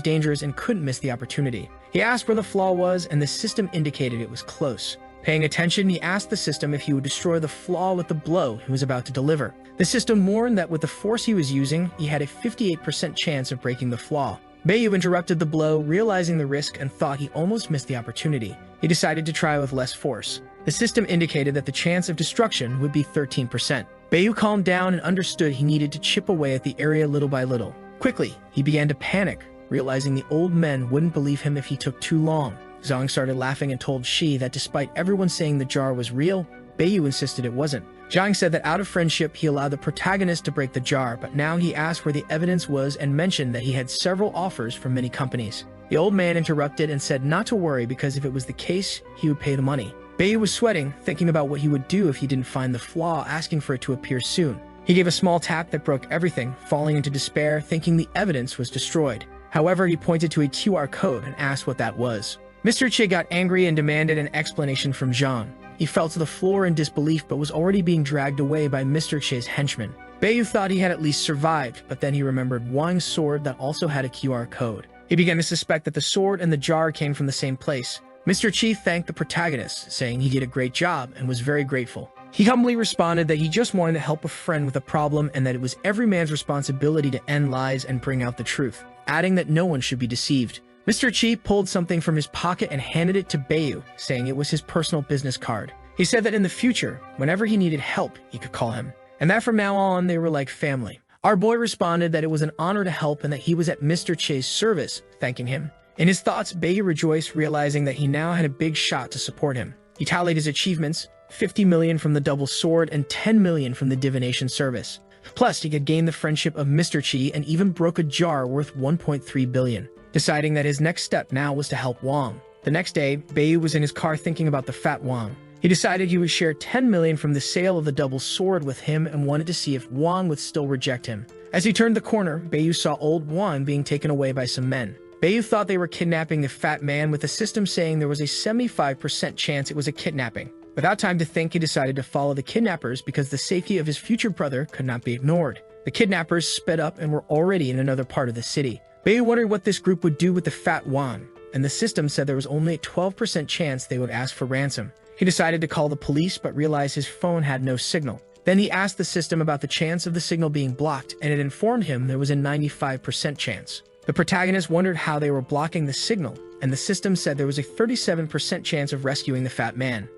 dangerous and couldn't miss the opportunity. He asked where the flaw was and the system indicated it was close. Paying attention, he asked the system if he would destroy the flaw with the blow he was about to deliver. The system warned that with the force he was using, he had a 58% chance of breaking the flaw. Bayo interrupted the blow, realizing the risk and thought he almost missed the opportunity. He decided to try with less force. The system indicated that the chance of destruction would be 13%. Bayo calmed down and understood he needed to chip away at the area little by little. Quickly, he began to panic, realizing the old men wouldn't believe him if he took too long. Zhang started laughing and told Shi that despite everyone saying the jar was real, Bayo insisted it wasn't. Zhang said that out of friendship, he allowed the protagonist to break the jar, but now he asked where the evidence was and mentioned that he had several offers from many companies. The old man interrupted and said not to worry because if it was the case, he would pay the money. Bayo was sweating, thinking about what he would do if he didn't find the flaw, asking for it to appear soon. He gave a small tap that broke everything, falling into despair, thinking the evidence was destroyed. However, he pointed to a QR code and asked what that was. Mr. Che got angry and demanded an explanation from Zhang. He fell to the floor in disbelief but was already being dragged away by Mr. Che's henchmen. Bayo thought he had at least survived, but then he remembered Wang's sword that also had a QR code. He began to suspect that the sword and the jar came from the same place. Mr. Chi thanked the protagonist, saying he did a great job and was very grateful. He humbly responded that he just wanted to help a friend with a problem and that it was every man's responsibility to end lies and bring out the truth, adding that no one should be deceived. Mr. Chi pulled something from his pocket and handed it to Bayo, saying it was his personal business card. He said that in the future, whenever he needed help, he could call him, and that from now on they were like family. Our boy responded that it was an honor to help and that he was at Mr. Che's service, thanking him. In his thoughts, Bayo rejoiced, realizing that he now had a big shot to support him. He tallied his achievements, 50 million from the double sword and 10 million from the divination service. Plus, he had gained the friendship of Mr. Chi and even broke a jar worth 1.3 billion. Deciding that his next step now was to help Wang. The next day, Bayo was in his car thinking about the fat Wang. He decided he would share 10 million from the sale of the double sword with him and wanted to see if Wang would still reject him. As he turned the corner, Bayo saw old Wang being taken away by some men. Bayo thought they were kidnapping the fat man, with the system saying there was a 75% chance it was a kidnapping. Without time to think, he decided to follow the kidnappers because the safety of his future brother could not be ignored. The kidnappers sped up and were already in another part of the city. Bayo wondered what this group would do with the fat Wang, and the system said there was only a 12% chance they would ask for ransom. He decided to call the police but realized his phone had no signal. Then he asked the system about the chance of the signal being blocked, and it informed him there was a 95% chance. The protagonist wondered how they were blocking the signal, and the system said there was a 37% chance of rescuing the fat man.